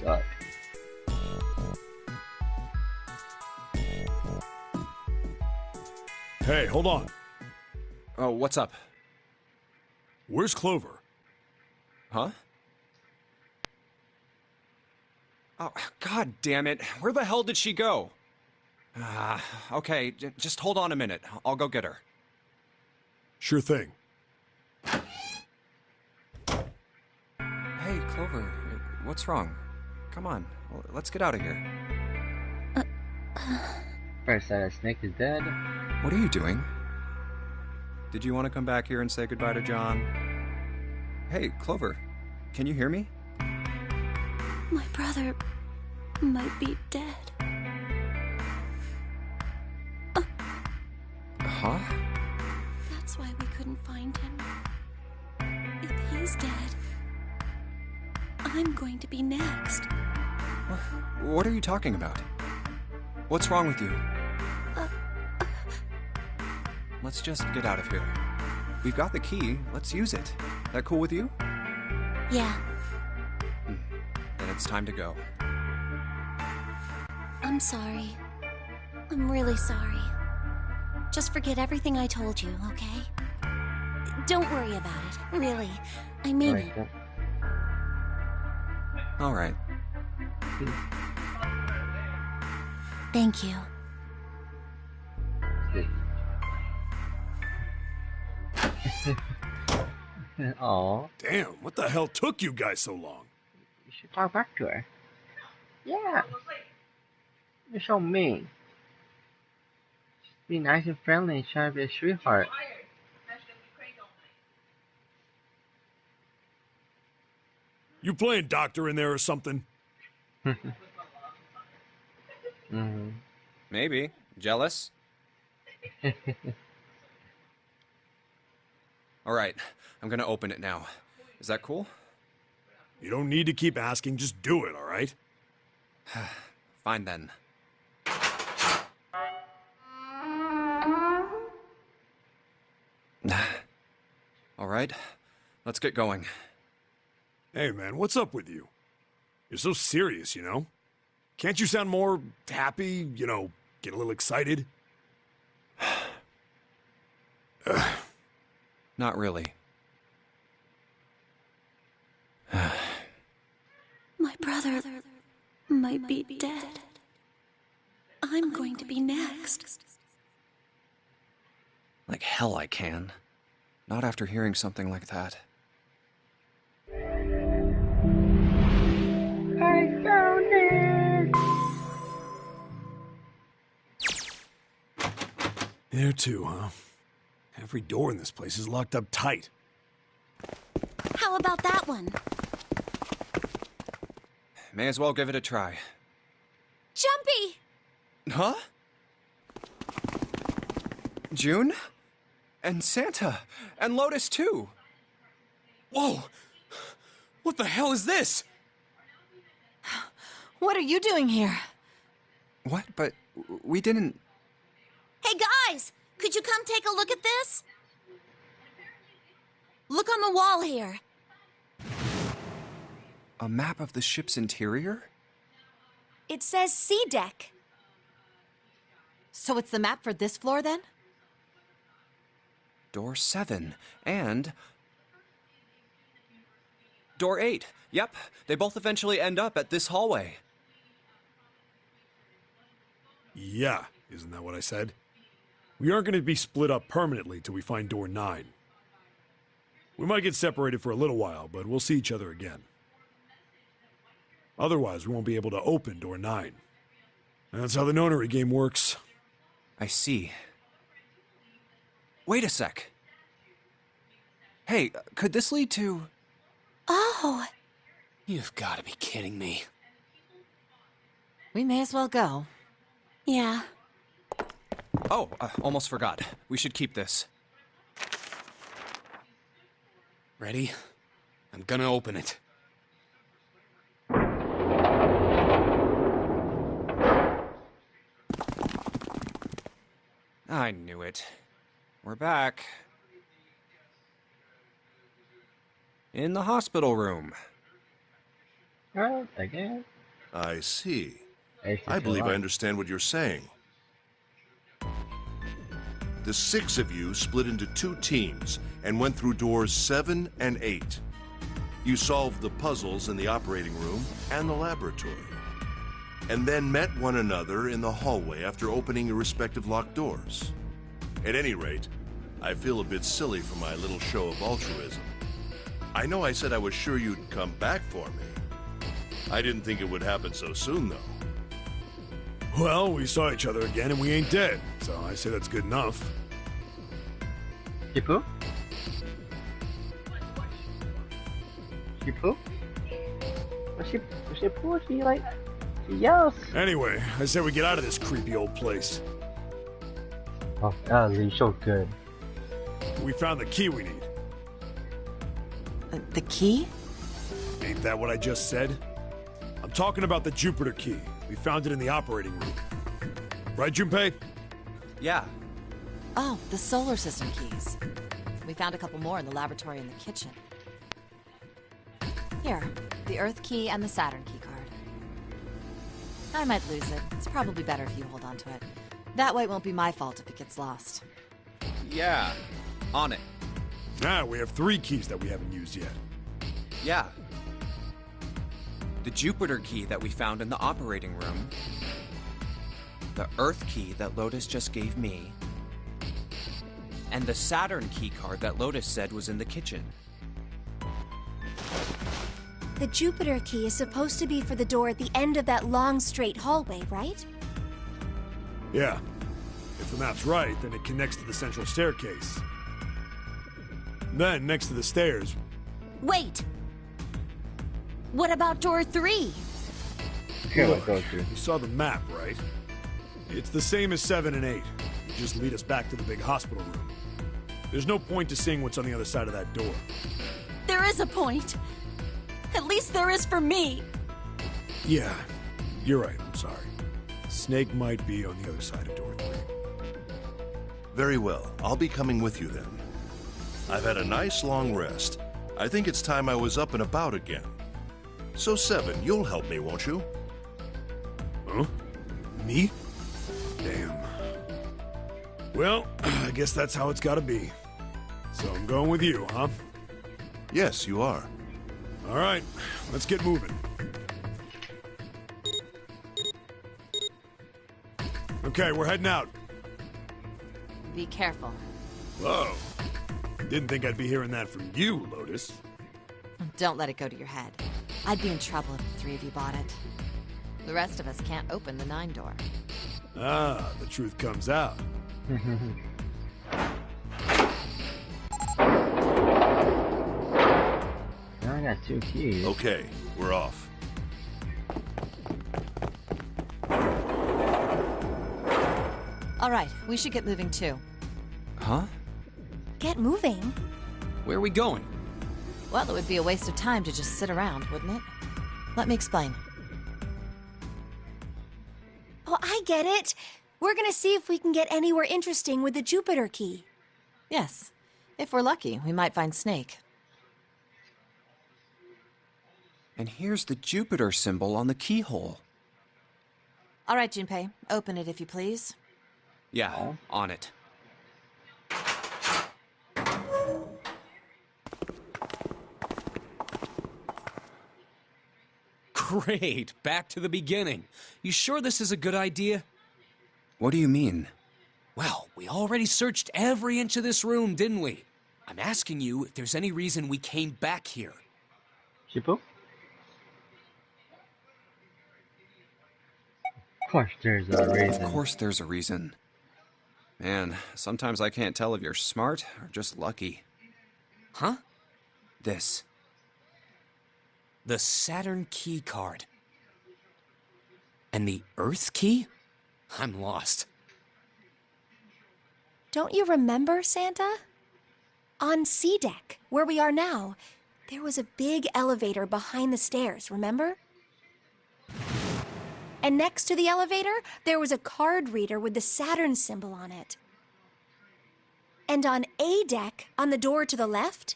Speaker 1: Suck.
Speaker 2: Hey, hold on.
Speaker 3: Oh, what's up?
Speaker 2: Where's Clover?
Speaker 3: Huh? Oh, god damn it. Where the hell did she go? Okay, just hold on a minute. I'll go get her.
Speaker 2: Sure thing.
Speaker 3: Hey, Clover, what's wrong? Come on, let's get out of here.
Speaker 1: First that Snake is dead.
Speaker 3: What are you doing? Did you want to come back here and say goodbye to John? Hey, Clover, can you hear me?
Speaker 10: My brother might be dead.
Speaker 3: Huh?
Speaker 10: That's why we couldn't find him. If he's dead, I'm going to be next.
Speaker 3: What are you talking about? What's wrong with you? Let's just get out of here. We've got the key. Let's use it. That cool with you?
Speaker 10: Yeah,
Speaker 3: Then it's time to go.
Speaker 10: I'm sorry. I'm really sorry. Just forget everything I told you, okay? Don't worry about it, really. I mean it.
Speaker 3: All right.
Speaker 10: Thank you.
Speaker 1: Aw,
Speaker 2: Damn, what the hell took you guys so long?
Speaker 1: you should talk back to her. Yeah. You're so mean. Just be nice and friendly and try to be a sweetheart.
Speaker 2: You playing doctor in there or something?
Speaker 1: Mm-hmm.
Speaker 3: Maybe. Jealous? All right, I'm gonna open it now. Is that cool?
Speaker 2: You don't need to keep asking, just do it, all right?
Speaker 3: Fine then. All right, let's get going.
Speaker 2: Hey, man, what's up with you? You're so serious, you know? Can't you sound more happy, you know, get a little excited?
Speaker 3: Not really.
Speaker 10: My brother might be dead. I'm going to be next.
Speaker 3: Like hell I can. Not after hearing something like that.
Speaker 2: There too, huh? Every door in this place is locked up tight.
Speaker 10: How about that one?
Speaker 3: May as well give it a try.
Speaker 10: Jumpy!
Speaker 3: Huh? June? And Santa. And Lotus, too.
Speaker 6: Whoa! What the hell is this?
Speaker 9: What are you doing here?
Speaker 3: What? But we didn't...
Speaker 10: Hey guys! Could you come take a look at this? Look on the wall here.
Speaker 3: A map of the ship's interior?
Speaker 8: It says C deck.
Speaker 9: So it's the map for this floor, then?
Speaker 3: Door 7. And... Door 8. Yep, they both eventually end up at this hallway.
Speaker 2: Yeah, isn't that what I said? We aren't going to be split up permanently till we find door 9. We might get separated for a little while, but we'll see each other again. Otherwise, we won't be able to open door 9. That's how the nonary game works.
Speaker 3: I see. Wait a sec. Hey, could this lead to...
Speaker 10: Oh!
Speaker 6: You've got to be kidding me.
Speaker 9: We may as well go.
Speaker 10: Yeah.
Speaker 3: Oh, almost forgot. We should keep this.
Speaker 6: Ready? I'm gonna open it.
Speaker 3: I knew it. We're back. In the hospital room.
Speaker 1: Right, again.
Speaker 7: I see.
Speaker 1: Hey,
Speaker 7: I believe I
Speaker 1: along.
Speaker 7: understand what you're saying. The 6 of you split into 2 teams and went through doors 7 and 8. You solved the puzzles in the operating room and the laboratory, and then met one another in the hallway after opening your respective locked doors. At any rate, I feel a bit silly for my little show of altruism. I know I said I was sure you'd come back for me. I didn't think it would happen so soon, though.
Speaker 2: Well, we saw each other again and we ain't dead, so I say that's good enough.
Speaker 1: Chipu? Chipu? Was she poo? She like... She yells.
Speaker 2: Anyway, I say we get out of this creepy old place.
Speaker 1: Oh, that was so good.
Speaker 2: We found the key we need.
Speaker 9: The key?
Speaker 2: Ain't that what I just said? I'm talking about the Jupiter key. We found it in the operating room. Right, Junpei?
Speaker 3: Yeah.
Speaker 9: Oh, the solar system keys. We found a couple more in the laboratory and the kitchen. Here, the Earth key and the Saturn key card. I might lose it. It's probably better if you hold on to it. That way it won't be my fault if it gets lost.
Speaker 3: Yeah. On it.
Speaker 2: Now we have 3 keys that we haven't used yet.
Speaker 3: Yeah. The Jupiter key that we found in the operating room. The Earth key that Lotus just gave me. And the Saturn key card that Lotus said was in the kitchen.
Speaker 8: The Jupiter key is supposed to be for the door at the end of that long, straight hallway, right?
Speaker 2: Yeah. If the map's right, then it connects to the central staircase. Then, next to the stairs...
Speaker 10: Wait! What about door 3?
Speaker 2: Look, you saw the map, right? It's the same as 7 and 8. You just lead us back to the big hospital room. There's no point to seeing what's on the other side of that door.
Speaker 10: There is a point. At least there is for me.
Speaker 2: Yeah, you're right, I'm sorry. Snake might be on the other side of door 3.
Speaker 7: Very well. I'll be coming with you then. I've had a nice long rest. I think it's time I was up and about again. So 7, you'll help me, won't you?
Speaker 2: Huh? Me? Damn. Well, I guess that's how it's gotta be. So I'm going with you, huh?
Speaker 7: Yes, you are.
Speaker 2: All right, let's get moving. Okay, we're heading out.
Speaker 9: Be careful.
Speaker 2: Whoa. Didn't think I'd be hearing that from you, Lotus.
Speaker 9: Don't let it go to your head. I'd be in trouble if the three of you bought it. The rest of us can't open the 9 door.
Speaker 2: Ah, the truth comes out.
Speaker 1: Now I got 2 keys.
Speaker 7: Okay, we're off.
Speaker 9: All right, we should get moving too.
Speaker 3: Huh?
Speaker 8: Get moving.
Speaker 6: Where are we going?
Speaker 9: Well, it would be a waste of time to just sit around, wouldn't it? Let me explain.
Speaker 8: Oh, I get it. We're gonna see if we can get anywhere interesting with the Jupiter key.
Speaker 9: Yes. If we're lucky, we might find Snake.
Speaker 3: And here's the Jupiter symbol on the keyhole.
Speaker 9: All right, Junpei, open it if you please.
Speaker 3: Yeah, on it.
Speaker 6: Great, back to the beginning. You sure this is a good idea?
Speaker 3: What do you mean?
Speaker 6: Well, we already searched every inch of this room, didn't we? I'm asking you if there's any reason we came back here.
Speaker 1: Shippo? Of course there's a reason.
Speaker 3: Of course there's a reason. Man, sometimes I can't tell if you're smart or just lucky.
Speaker 6: Huh?
Speaker 3: This.
Speaker 6: The Saturn key card. And the Earth key? I'm lost.
Speaker 8: Don't you remember, Santa? On C deck, where we are now, there was a big elevator behind the stairs, remember? And next to the elevator, there was a card reader with the Saturn symbol on it. And on A deck, on the door to the left,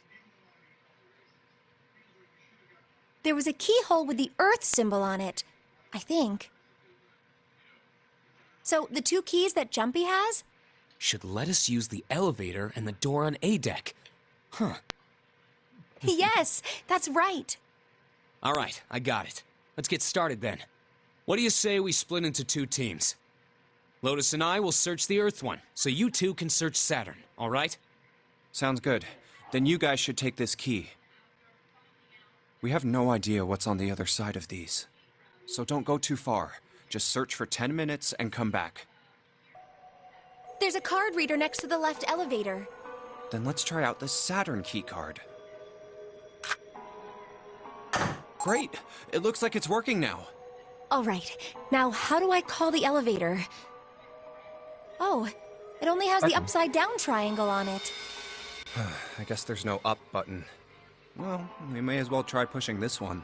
Speaker 8: there was a keyhole with the Earth symbol on it, I think. So the 2 keys that Jumpy has?
Speaker 6: Should let us use the elevator and the door on A deck. Huh.
Speaker 8: Yes, that's right.
Speaker 6: All right, I got it. Let's get started then. What do you say we split into 2 teams? Lotus and I will search the Earth one, so you 2 can search Saturn, all right?
Speaker 3: Sounds good. Then you guys should take this key. We have no idea what's on the other side of these. So don't go too far. Just search for 10 minutes and come back.
Speaker 8: There's a card reader next to the left elevator.
Speaker 3: Then let's try out the Saturn key card. Great! It looks like it's working now.
Speaker 8: All right, now how do I call the elevator? Oh, it only has the upside down triangle on it.
Speaker 3: I guess there's no up button. Well, we may as well try pushing this one.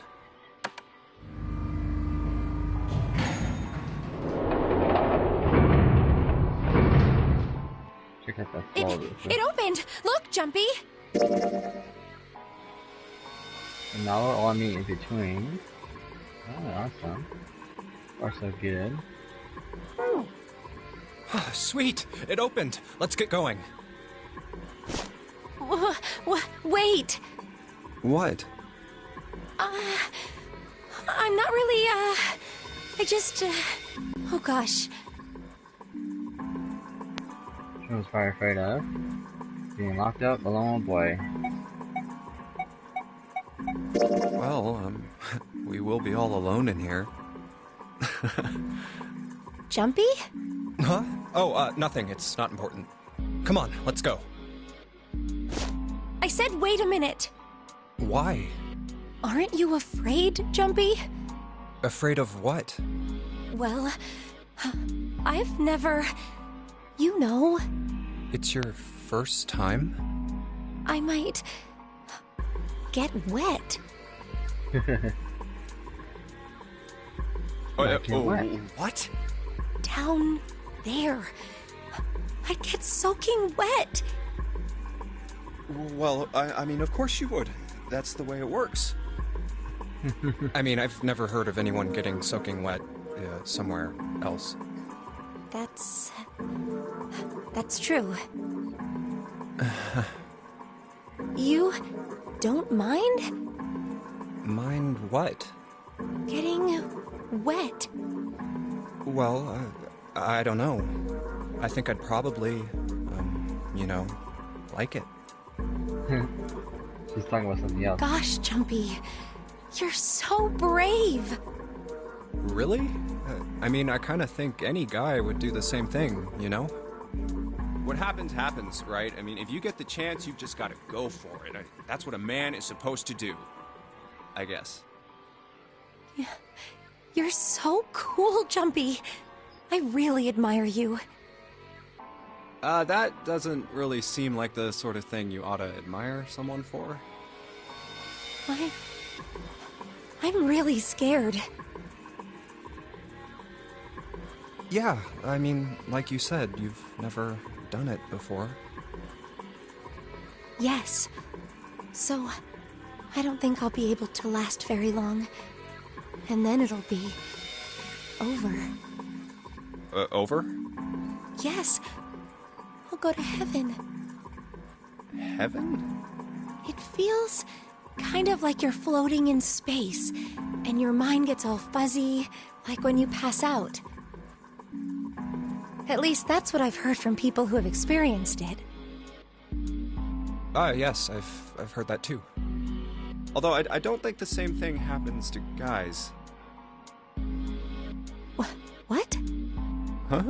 Speaker 1: Check out that floor.
Speaker 8: It opened! Look, Jumpy!
Speaker 1: And now we're all meet in between. Oh, awesome. Far so good.
Speaker 3: Sweet! It opened! Let's get going.
Speaker 8: Wait!
Speaker 3: What?
Speaker 8: I'm not really, I just, oh gosh.
Speaker 1: She was probably afraid of being locked up alone, boy.
Speaker 3: Well, we will be all alone in here.
Speaker 8: Jumpy?
Speaker 3: Huh? Oh, nothing. It's not important. Come on, let's go.
Speaker 8: I said wait a minute.
Speaker 3: Why?
Speaker 8: Aren't you afraid, Jumpy?
Speaker 3: Afraid of what?
Speaker 8: Well, I've never... You know.
Speaker 3: It's your first time?
Speaker 8: I might... get wet.
Speaker 3: What?
Speaker 8: Down there. I'd get soaking wet.
Speaker 3: Well, I mean, of course you would. That's the way it works. I mean, I've never heard of anyone getting soaking wet somewhere else.
Speaker 8: That's true. You don't mind
Speaker 3: Mind what?
Speaker 8: getting wet?
Speaker 3: Well, I don't know. I think I'd probably, like it.
Speaker 1: She's talking about something else.
Speaker 8: Gosh, Jumpy, you're so brave.
Speaker 3: Really? I mean, I kind of think any guy would do the same thing, you know? What happens, happens, right? I mean, if you get the chance, you've just got to go for it. That's what a man is supposed to do, I guess.
Speaker 8: Yeah, you're so cool, Jumpy. I really admire you.
Speaker 3: That doesn't really seem like the sort of thing you ought to admire someone for.
Speaker 8: I'm really scared.
Speaker 3: Yeah, I mean, like you said, you've never done it before.
Speaker 8: Yes. So, I don't think I'll be able to last very long. And then it'll be over.
Speaker 3: Over?
Speaker 8: Yes. I'll go to heaven.
Speaker 3: Heaven?
Speaker 8: It feels kind of like you're floating in space, and your mind gets all fuzzy, like when you pass out. At least that's what I've heard from people who have experienced it.
Speaker 3: Yes, I've heard that too. Although I don't think the same thing happens to guys.
Speaker 8: What?
Speaker 3: Huh?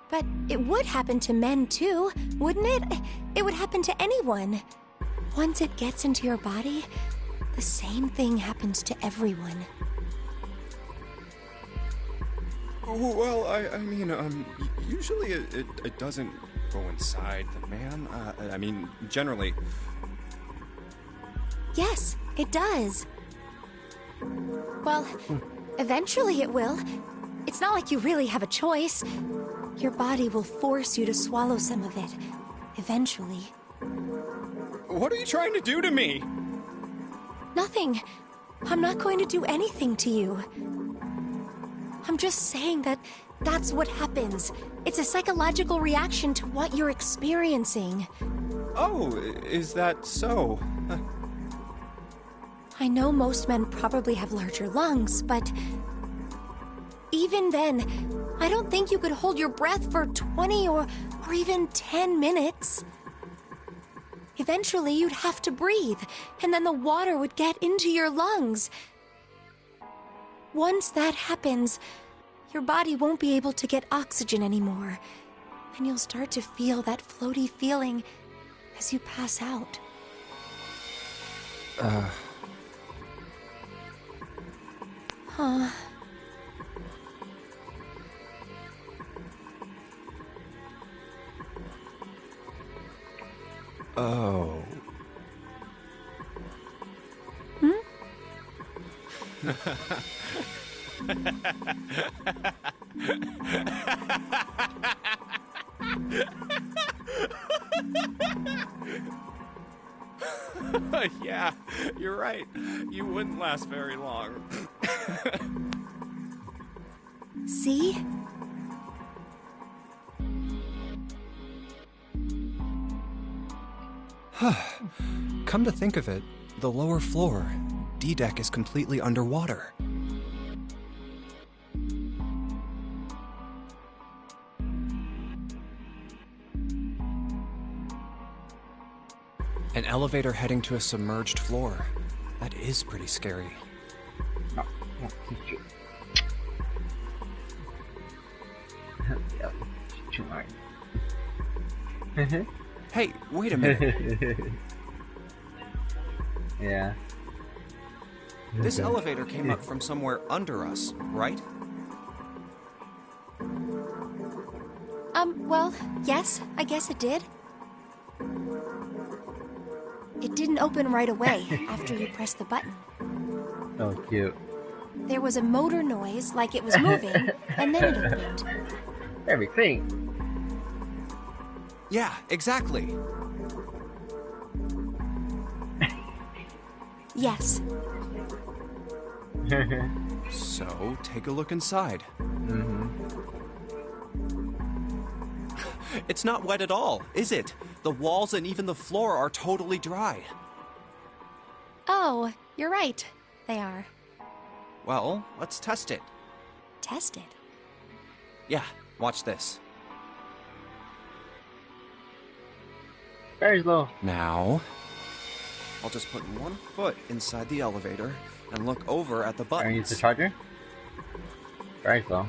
Speaker 8: But it would happen to men too, wouldn't it? It would happen to anyone. Once it gets into your body, the same thing happens to everyone.
Speaker 3: Well, I mean, usually it doesn't go inside the man. I mean, generally.
Speaker 8: Yes, it does. Well, eventually it will. It's not like you really have a choice. Your body will force you to swallow some of it. Eventually.
Speaker 3: What are you trying to do to me?
Speaker 8: Nothing. I'm not going to do anything to you. I'm just saying that that's what happens. It's a psychological reaction to what you're experiencing.
Speaker 3: Oh, is that so?
Speaker 8: I know most men probably have larger lungs, but even then, I don't think you could hold your breath for 20 or even 10 minutes. Eventually, you'd have to breathe, and then the water would get into your lungs. Once that happens, your body won't be able to get oxygen anymore, and you'll start to feel that floaty feeling as you pass out. Huh.
Speaker 3: Oh. Yeah, you're right. You wouldn't last very long.
Speaker 8: See?
Speaker 3: Come to think of it, the lower floor, D-deck, is completely underwater. An elevator heading to a submerged floor. That is pretty scary.
Speaker 1: No, yeah, too hard.
Speaker 3: Hey, wait a minute.
Speaker 1: Yeah.
Speaker 3: This elevator came up from somewhere under us, right?
Speaker 8: Well, yes, I guess it did. It didn't open right away after you pressed the button.
Speaker 1: Oh, cute.
Speaker 8: There was a motor noise like it was moving, and then it opened.
Speaker 1: Everything.
Speaker 3: Yeah, exactly.
Speaker 8: Yes.
Speaker 3: So, take a look inside. It's not wet at all, is it? The walls and even the floor are totally dry.
Speaker 8: Oh, you're right. They are.
Speaker 3: Well, let's test it.
Speaker 8: Test it.
Speaker 3: Yeah, watch this.
Speaker 1: Very slow.
Speaker 3: Now, I'll just put one foot inside the elevator and look over at the
Speaker 1: Can I use
Speaker 3: buttons.
Speaker 1: the charger? Very slow.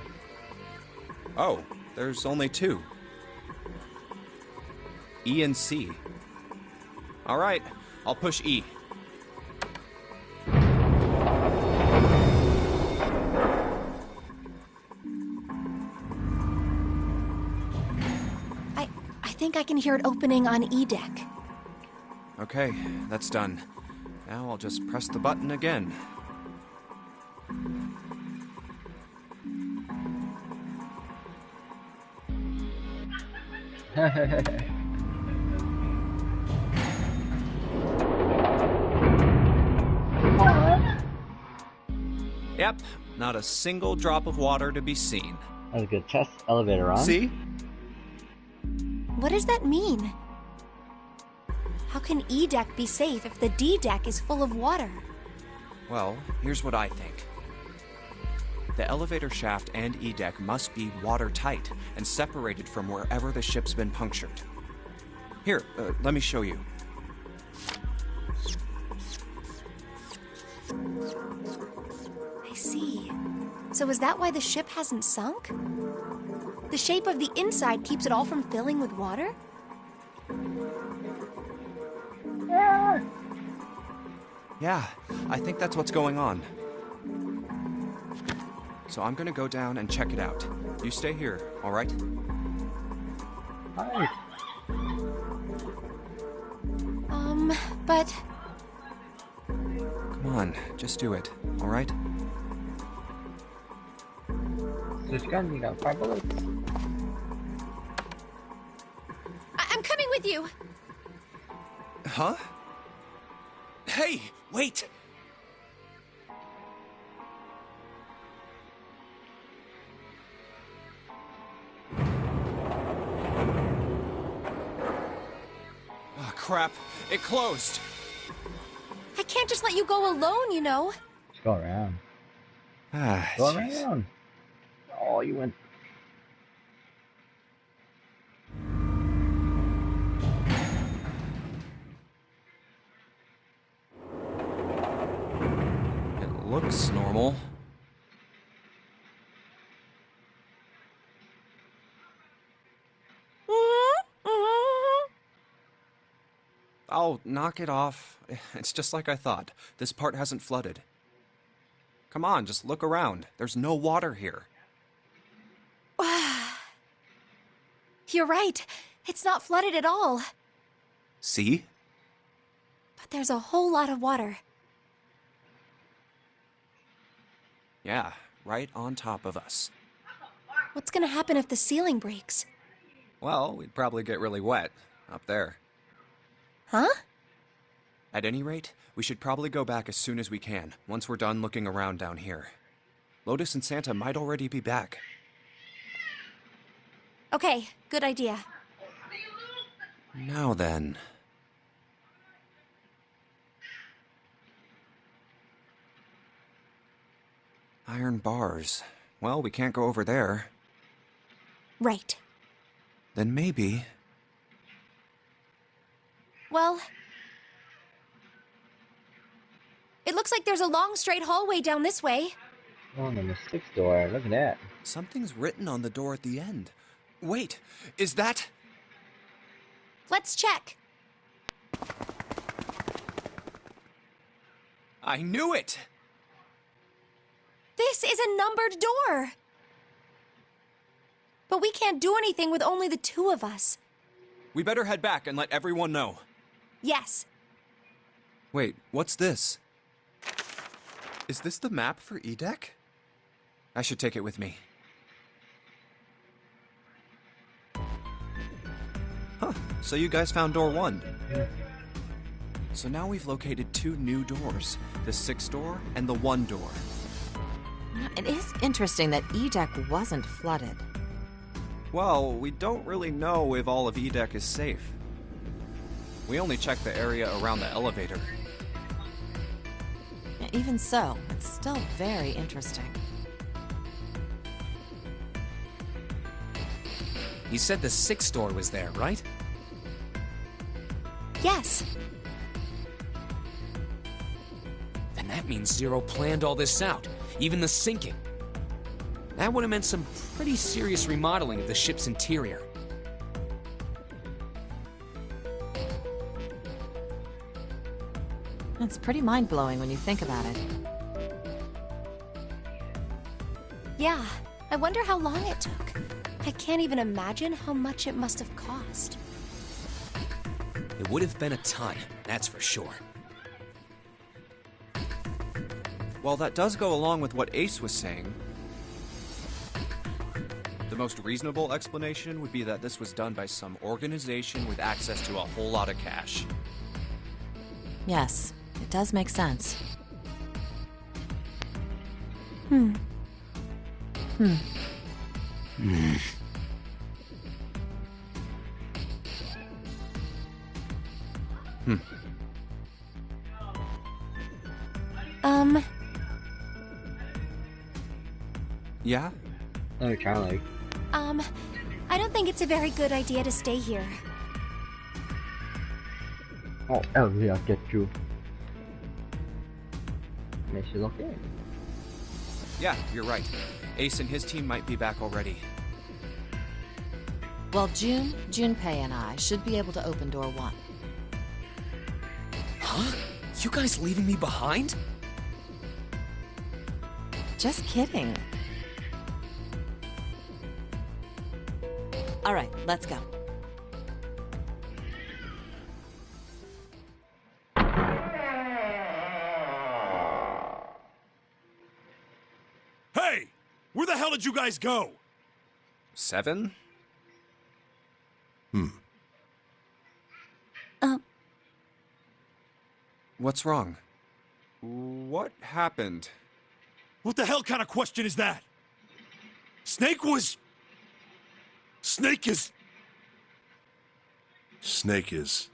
Speaker 3: Oh, there's only two. E and C. Alright, I'll push E.
Speaker 8: I think I can hear it opening on E deck.
Speaker 3: Okay, that's done. Now I'll just press the button again. Yep, not a single drop of water to be seen.
Speaker 1: That's a good test. Elevator on.
Speaker 3: See?
Speaker 8: What does that mean? How can E deck be safe if the D deck is full of water?
Speaker 3: Well, here's what I think. The elevator shaft and E deck must be watertight and separated from wherever the ship's been punctured. Here, let me show you.
Speaker 8: I see. So is that why the ship hasn't sunk? The shape of the inside keeps it all from filling with water?
Speaker 3: Yeah, I think that's what's going on. So I'm gonna go down and check it out. You stay here, all right?
Speaker 1: Hi.
Speaker 8: But
Speaker 3: Come on, just do it, all right?
Speaker 1: Switch gun, you got 5 bullets.
Speaker 8: I'm coming with you.
Speaker 3: Huh? Hey, wait! Oh, crap. It closed.
Speaker 8: I can't just let you go alone, you know.
Speaker 1: Just go around.
Speaker 3: Ah,
Speaker 1: Go
Speaker 3: jeez.
Speaker 1: around. Oh, you went.
Speaker 3: It looks normal. Oh, knock it off. It's just like I thought. This part hasn't flooded. Come on, just look around. There's no water here.
Speaker 8: You're right. It's not flooded at all.
Speaker 3: See?
Speaker 8: But there's a whole lot of water.
Speaker 3: Yeah, right on top of us.
Speaker 8: What's gonna happen if the ceiling breaks?
Speaker 3: Well, we'd probably get really wet up there.
Speaker 8: Huh?
Speaker 3: At any rate, we should probably go back as soon as we can, once we're done looking around down here. Lotus and Santa might already be back.
Speaker 8: Okay, good idea.
Speaker 3: Now then. Iron bars. Well, we can't go over there.
Speaker 8: Right.
Speaker 3: Then maybe...
Speaker 8: Well, it looks like there's a long straight hallway down this way.
Speaker 1: Oh, number 6 door. Look at that.
Speaker 3: Something's written on the door at the end. Wait, is that...
Speaker 8: Let's check.
Speaker 3: I knew it!
Speaker 8: This is a numbered door. But we can't do anything with only the two of us.
Speaker 3: We better head back and let everyone know.
Speaker 8: Yes.
Speaker 3: Wait, what's this? Is this the map for E-Deck? I should take it with me. Huh, so you guys found door 1. So now we've located 2 new doors, the 6 door and the 1 door.
Speaker 9: It is interesting that E-Deck wasn't flooded.
Speaker 3: Well, we don't really know if all of E-Deck is safe. We only checked the area around the elevator.
Speaker 9: Even so, it's still very interesting.
Speaker 6: You said the 6th door was there, right?
Speaker 8: Yes.
Speaker 6: Then that means Zero planned all this out, even the sinking. That would have meant some pretty serious remodeling of the ship's interior.
Speaker 9: It's pretty mind-blowing when you think about it.
Speaker 8: Yeah, I wonder how long it took. I can't even imagine how much it must have cost.
Speaker 6: It would have been a ton, that's for sure.
Speaker 3: Well, that does go along with what Ace was saying. The most reasonable explanation would be that this was done by some organization with access to a whole lot of cash.
Speaker 9: Yes, it does make sense.
Speaker 3: Yeah?
Speaker 1: Oh, Charlie.
Speaker 8: I don't think it's a very good idea to stay here.
Speaker 1: Oh, Ellie, I'll get you. Makes you look in.
Speaker 3: Yeah, you're right. Ace and his team might be back already.
Speaker 9: Well, Junpei and I should be able to open door 1.
Speaker 6: Huh? You guys leaving me behind?
Speaker 9: Just kidding. All right, let's go.
Speaker 2: Hey! Where the hell did you guys go?
Speaker 3: 7? What's wrong? What happened?
Speaker 2: What the hell kind of question is that? Snake is...
Speaker 7: Snake is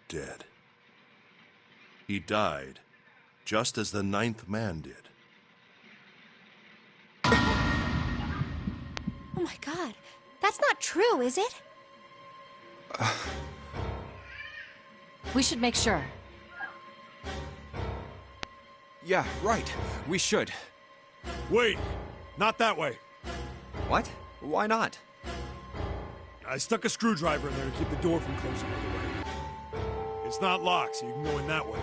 Speaker 7: dead. He died, just as the 9th man did.
Speaker 8: Oh my god, that's not true, is it?
Speaker 9: We should make sure.
Speaker 3: Yeah, right. We should.
Speaker 2: Wait, not that way.
Speaker 3: What? Why not?
Speaker 2: I stuck a screwdriver in there to keep the door from closing all the way. It's not locked, so you can go in that way.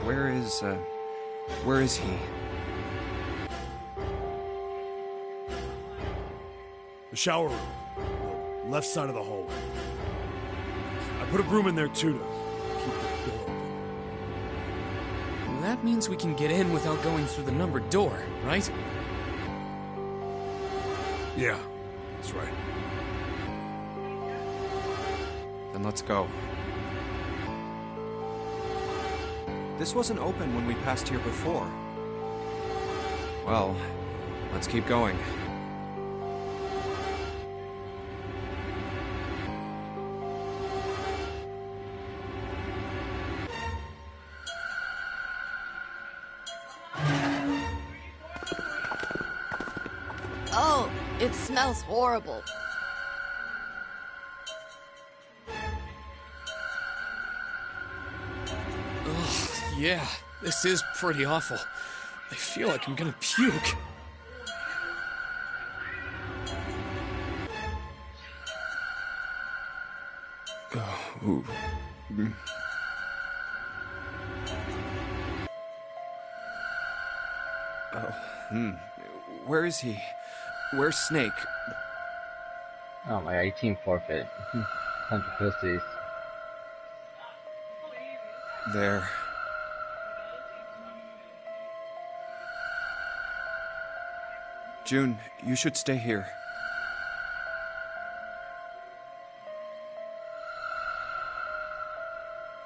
Speaker 3: Where is he?
Speaker 2: The shower room. The left side of the hallway. I put a broom in there too to keep the door open.
Speaker 6: Well, that means we can get in without going through the numbered door, right?
Speaker 2: Yeah, that's right.
Speaker 3: Then let's go. This wasn't open when we passed here before. Well, let's keep going.
Speaker 9: Oh, it smells horrible.
Speaker 6: Ugh, yeah, this is pretty awful. I feel like I'm gonna puke.
Speaker 3: Ooh. Where is he? Where's Snake?
Speaker 1: Oh my god, 18 forfeit. Time to pussies.
Speaker 3: There. June, you should stay here.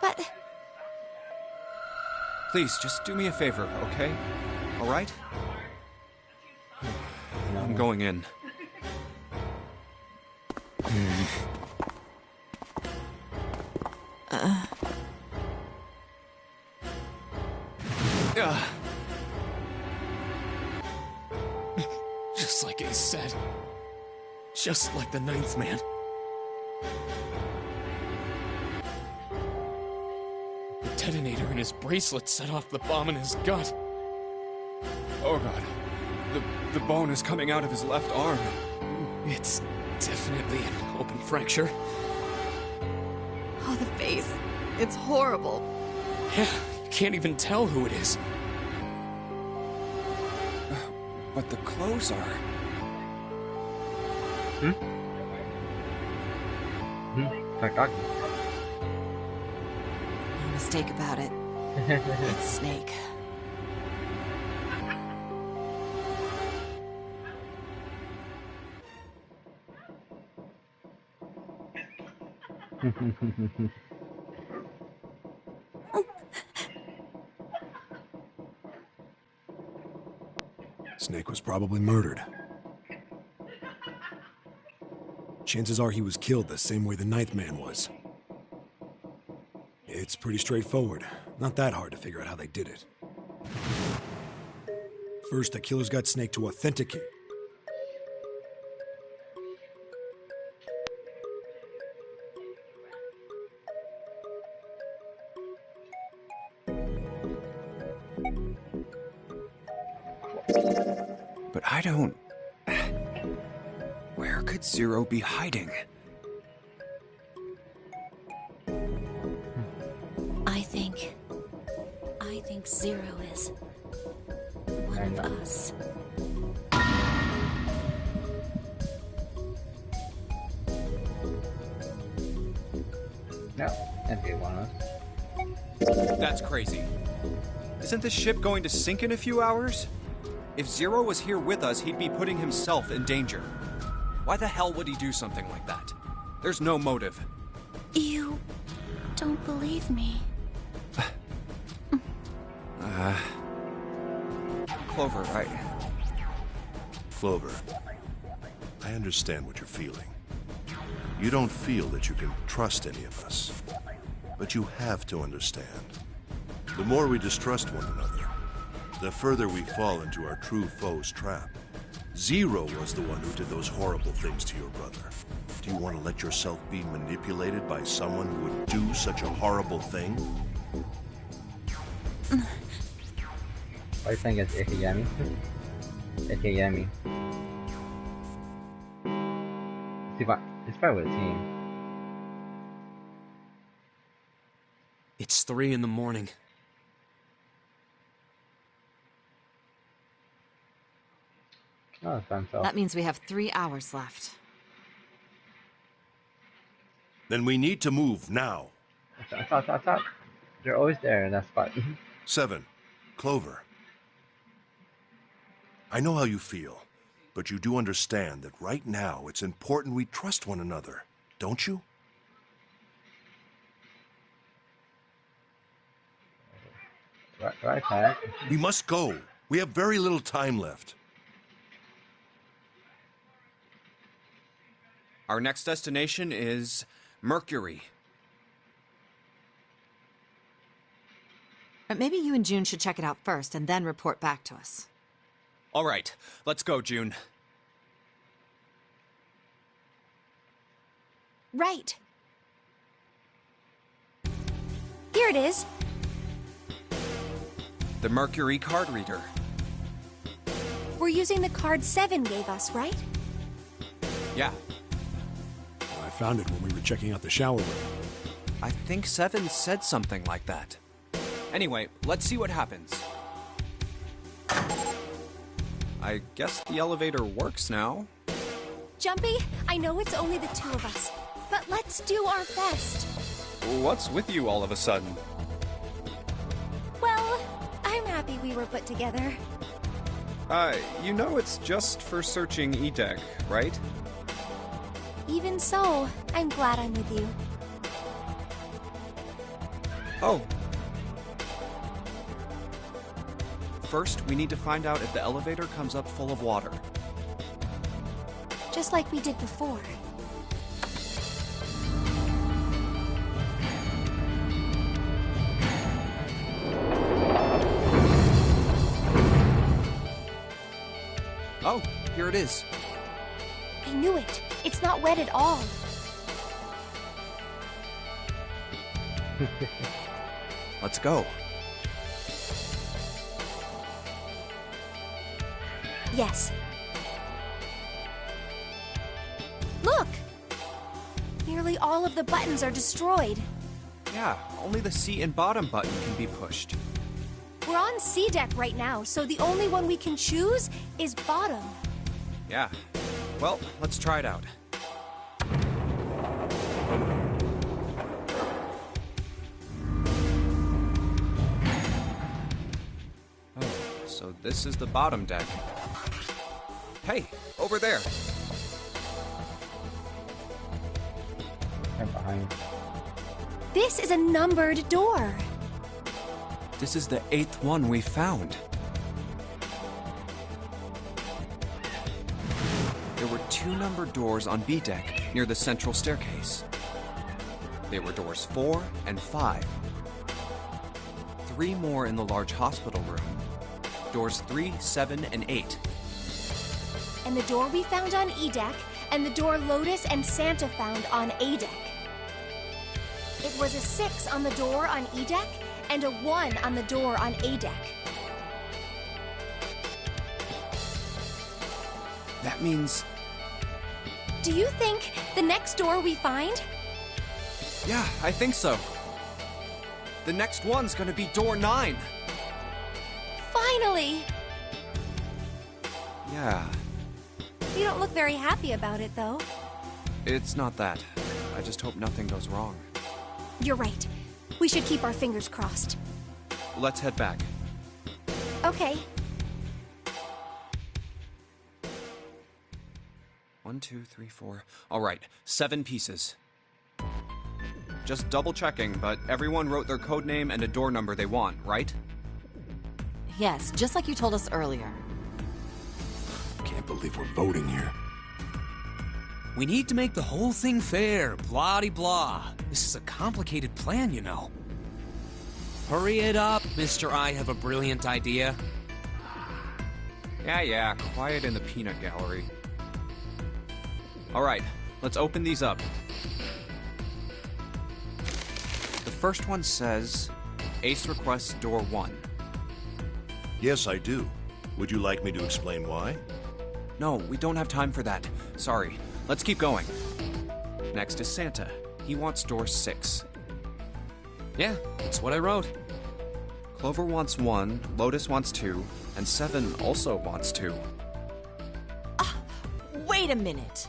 Speaker 8: But...
Speaker 3: Please, just do me a favor, okay? Alright? I'm going in.
Speaker 6: Just like Ace said. Just like the Ninth Man. The detonator in his bracelet set off the bomb in his gut.
Speaker 3: Oh god. The bone is coming out of his left arm.
Speaker 6: It's definitely an open fracture.
Speaker 9: Oh, the face. It's horrible.
Speaker 6: Yeah, you can't even tell who it is.
Speaker 3: But the clothes are...
Speaker 1: Takagi.
Speaker 9: No mistake about it. It's Snake.
Speaker 2: Snake was probably murdered. Chances are he was killed the same way the Ninth Man was. It's pretty straightforward. Not that hard to figure out how they did it. First, the killers got Snake to authenticate.
Speaker 3: But I don't... Where could Zero be hiding?
Speaker 10: I think Zero is one of us.
Speaker 1: No, can't be one of us.
Speaker 3: That's crazy. Isn't this ship going to sink in a few hours? If Zero was here with us, he'd be putting himself in danger. Why the hell would he do something like that? There's no motive.
Speaker 10: You don't believe me.
Speaker 3: Clover,
Speaker 7: Clover, I understand what you're feeling. You don't feel that you can trust any of us. But you have to understand. The more we distrust one another, the further we fall into our true foe's trap. Zero was the one who did those horrible things to your brother. Do you want to let yourself be manipulated by someone who would do such a horrible thing?
Speaker 1: I think it's Ikigami. Ikigami. It's probably a team.
Speaker 6: It's 3 in the morning.
Speaker 1: Oh, it's by himself.
Speaker 9: That means we have 3 hours left.
Speaker 7: Then we need to move now.
Speaker 1: I thought. They're always there in that spot.
Speaker 7: 7. Clover. I know how you feel, but you do understand that right now it's important we trust one another, don't you?
Speaker 1: Right, Pat.
Speaker 7: We must go. We have very little time left.
Speaker 3: Our next destination is Mercury.
Speaker 9: But maybe you and June should check it out first and then report back to us.
Speaker 3: All right, let's go, June.
Speaker 8: Right. Here it is.
Speaker 3: The Mercury card reader.
Speaker 8: We're using the card 7 gave us, right?
Speaker 3: Yeah,
Speaker 2: I found it when we were checking out the shower room.
Speaker 3: I think 7 said something like that. Anyway, let's see what happens. I guess the elevator works now.
Speaker 8: Jumpy, I know it's only the 2 of us, but let's do our best.
Speaker 3: What's with you all of a sudden?
Speaker 8: Well, I'm happy we were put together.
Speaker 3: You know it's just for searching E-Deck, right?
Speaker 8: Even so, I'm glad I'm with you.
Speaker 3: Oh. First, we need to find out if the elevator comes up full of water.
Speaker 8: Just like we did before.
Speaker 3: Oh, here it is.
Speaker 8: I knew it. It's not wet at all.
Speaker 3: Let's go.
Speaker 8: Yes. Look! Nearly all of the buttons are destroyed.
Speaker 3: Yeah, only the seat and bottom button can be pushed.
Speaker 8: We're on C deck right now, so the only one we can choose is bottom.
Speaker 3: Yeah. Well, let's try it out. Oh, so this is the bottom deck. Hey, over there.
Speaker 1: I'm behind.
Speaker 8: This is a numbered door.
Speaker 3: This is the 8th one we found. There were 2 numbered doors on B deck near the central staircase. They were doors 4 and 5. 3 more in the large hospital room. Doors 3, 7, and 8.
Speaker 8: And the door we found on E deck, and the door Lotus and Santa found on A deck. It was a 6 on the door on E deck, and a 1 on the door on A deck.
Speaker 3: That means...
Speaker 8: Do you think the next door we find?
Speaker 3: Yeah, I think so. The next one's gonna be door 9.
Speaker 8: Finally!
Speaker 3: Yeah,
Speaker 8: You don't look very happy about it, though.
Speaker 3: it's not that. I just hope nothing goes wrong.
Speaker 8: You're right. We should keep our fingers crossed.
Speaker 3: Let's head back.
Speaker 8: Okay.
Speaker 3: 1, 2, 3, 4. All right, 7 pieces. Just double checking, but everyone wrote their code name and a door number they want, right?
Speaker 9: Yes, just like you told us earlier.
Speaker 2: Can't believe we're voting here.
Speaker 6: We need to make the whole thing fair, blah-de-blah. This is a complicated plan, you know. Hurry it up, Mr. I have a brilliant idea.
Speaker 3: Yeah, quiet in the peanut gallery. All right, let's open these up. The first one says, Ace requests door 1.
Speaker 7: Yes, I do. Would you like me to explain why?
Speaker 3: No, we don't have time for that. Sorry. Let's keep going. Next is Santa. He wants door 6.
Speaker 6: Yeah, that's what I wrote.
Speaker 3: Clover wants 1, Lotus wants 2, and 7 also wants 2.
Speaker 9: Wait a minute.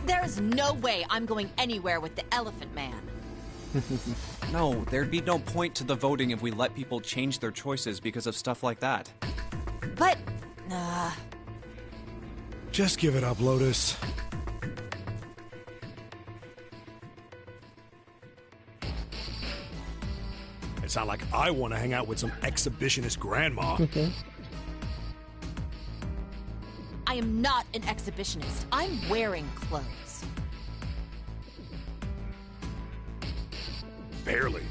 Speaker 9: There's no way I'm going anywhere with the Elephant Man.
Speaker 3: No, there'd be no point to the voting if we let people change their choices because of stuff like that.
Speaker 9: But,
Speaker 2: Just give it up, Lotus. It's not like I want to hang out with some exhibitionist grandma.
Speaker 9: I am not an exhibitionist. I'm wearing clothes.
Speaker 2: Barely.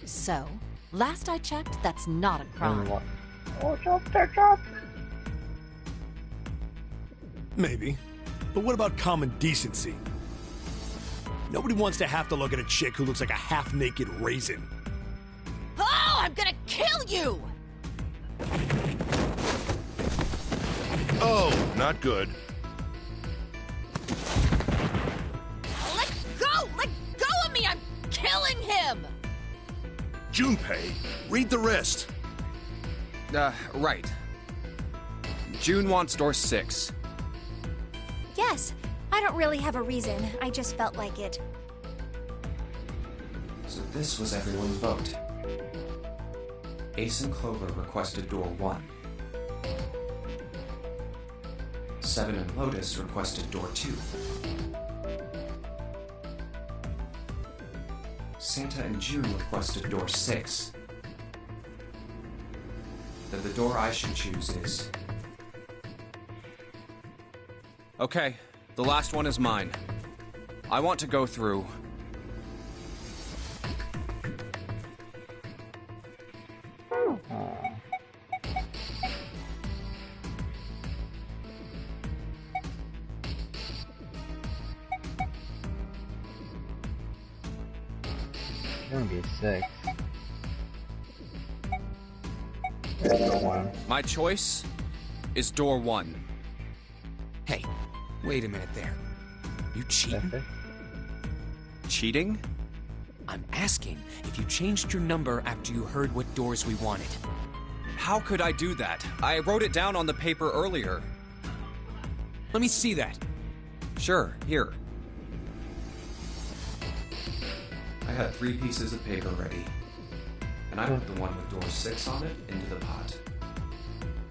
Speaker 9: So, last I checked, that's not a crime.
Speaker 2: Maybe. But what about common decency? Nobody wants to have to look at a chick who looks like a half-naked raisin.
Speaker 9: Oh, I'm gonna kill you!
Speaker 7: Oh, not good.
Speaker 9: Let go! Let go of me! I'm killing him!
Speaker 7: Junpei, read the rest.
Speaker 3: Right. June wants door 6.
Speaker 8: Yes. I don't really have a reason. I just felt like it.
Speaker 4: So this was everyone's vote. Ace and Clover requested door 1. 7 and Lotus requested door 2. Santa and June requested door 6. Then the door I should choose is...
Speaker 3: Okay, the last one is mine. I want to go through...
Speaker 1: gonna be 6. There's 1.
Speaker 3: My choice is door 1.
Speaker 6: Hey, wait a minute there. You cheating?
Speaker 3: Cheating?
Speaker 6: I'm asking if you changed your number after you heard what doors we wanted.
Speaker 3: How could I do that? I wrote it down on the paper earlier.
Speaker 6: Let me see that.
Speaker 3: Sure, here.
Speaker 4: I had 3 pieces of paper ready, and I put the one with door 6 on it into the pot.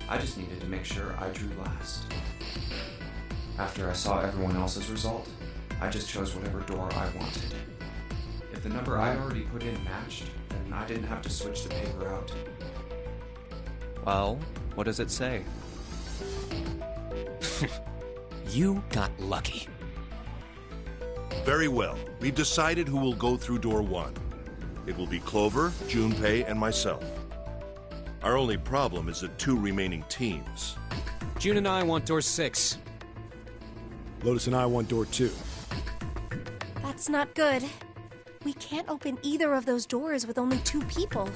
Speaker 4: I just needed to make sure I drew last. After I saw everyone else's result, I just chose whatever door I wanted. If the number I'd already put in matched, then I didn't have to switch the paper out.
Speaker 3: Well, what does it say?
Speaker 6: You got lucky.
Speaker 7: Very well. We've decided who will go through door 1. It will be Clover, Junpei, and myself. Our only problem is the 2 remaining teams.
Speaker 6: June and I want door 6.
Speaker 2: Lotus and I want door 2.
Speaker 8: That's not good. We can't open either of those doors with only 2 people.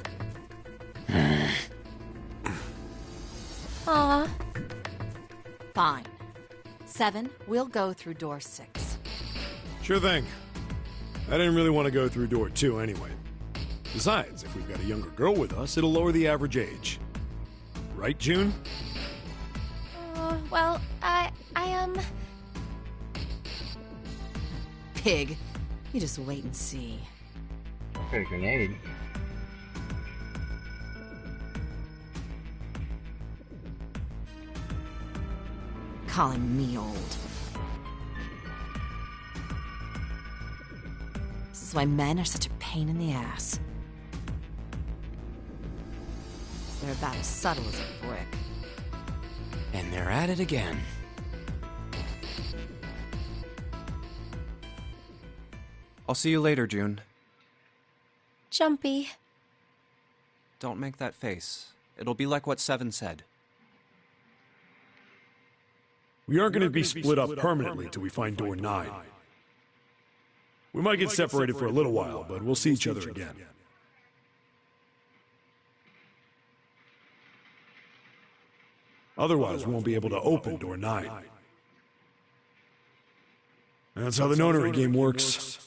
Speaker 8: Aw.
Speaker 9: Fine. 7, we'll go through door 6.
Speaker 2: Sure thing. I didn't really want to go through door 2 anyway. Besides, if we've got a younger girl with us, it'll lower the average age. Right, June?
Speaker 8: Well,
Speaker 9: Pig, you just wait and see.
Speaker 1: Got a grenade.
Speaker 9: Calling me old. This is why men are such a pain in the ass. They're about as subtle as a brick.
Speaker 6: And they're at it again.
Speaker 3: I'll see you later, June.
Speaker 8: Jumpy.
Speaker 3: Don't make that face. It'll be like what 7 said.
Speaker 2: We aren't going to be split up permanently till we find door 9. We might get separated for a little while, but we'll see each other again. Otherwise, we won't be able to open door 9. That's how the notary game works.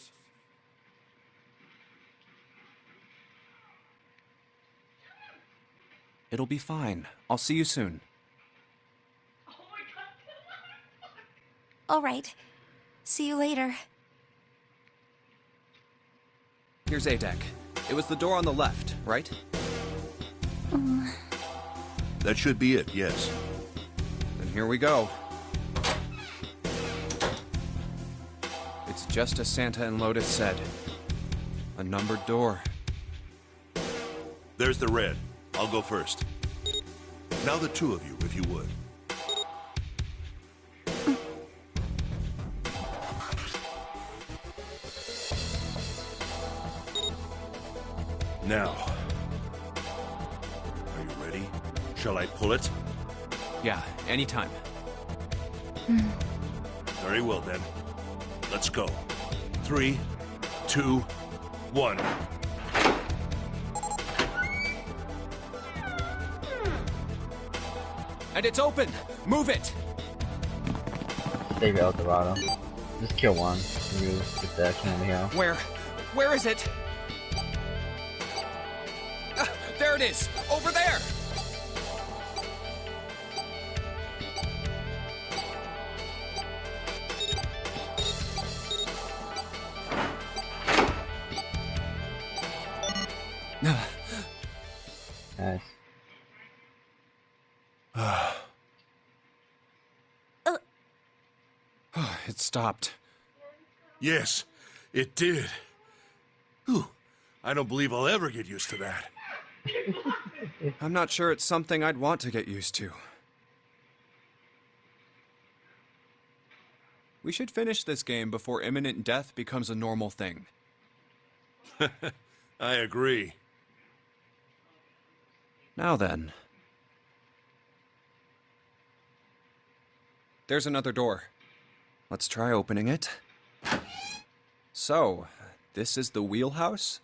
Speaker 3: It'll be fine. I'll see you soon.
Speaker 8: All right. See you later.
Speaker 3: Here's A-Deck. It was the door on the left, right?
Speaker 7: That should be it, yes.
Speaker 3: Then here we go. It's just as Santa and Lotus said. A numbered door.
Speaker 7: There's the red. I'll go first. Now the 2 of you, if you would. Now. Are you ready? Shall I pull it?
Speaker 3: Yeah, anytime.
Speaker 7: Very well then. Let's go. 3, 2, 1.
Speaker 3: And it's open! Move it!
Speaker 1: Save El Dorado. Just kill one. You get the action over here.
Speaker 3: Where? Where is it? There it is! Over there!
Speaker 1: Nice.
Speaker 3: It stopped.
Speaker 7: Yes, it did. Whew. I don't believe I'll ever get used to that.
Speaker 3: I'm not sure it's something I'd want to get used to. We should finish this game before imminent death becomes a normal thing.
Speaker 7: I agree.
Speaker 3: Now then. There's another door. Let's try opening it. So, this is the wheelhouse?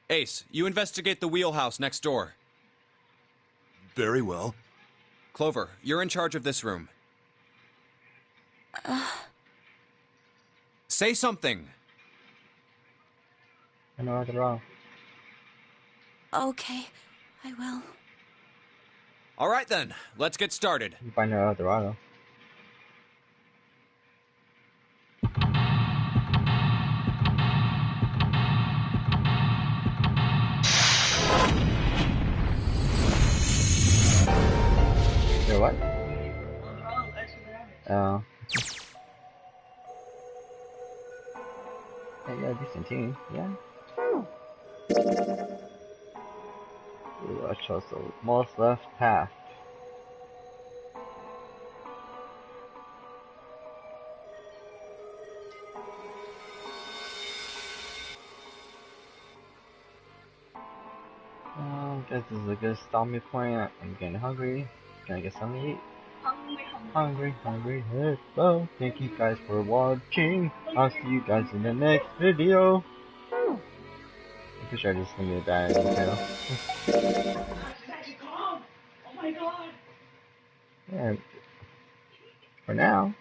Speaker 3: Ace, you investigate the wheelhouse next door.
Speaker 7: Very well.
Speaker 3: Clover, you're in charge of this room. Say something!
Speaker 1: I know what's wrong.
Speaker 10: Okay, I will.
Speaker 3: Alright then, let's get started.
Speaker 1: You find out Eldorado. You're what? Oh. Hey, yeah, decent team, yeah. Ooh, I chose the most left path. Guess this is a good stopping point. I'm getting hungry. Can I get something to eat? Hungry. Hello. Thank you guys for watching. I'll see you guys in the next video. I'm pretty sure this is gonna be a bad channel. Oh my god. And for now.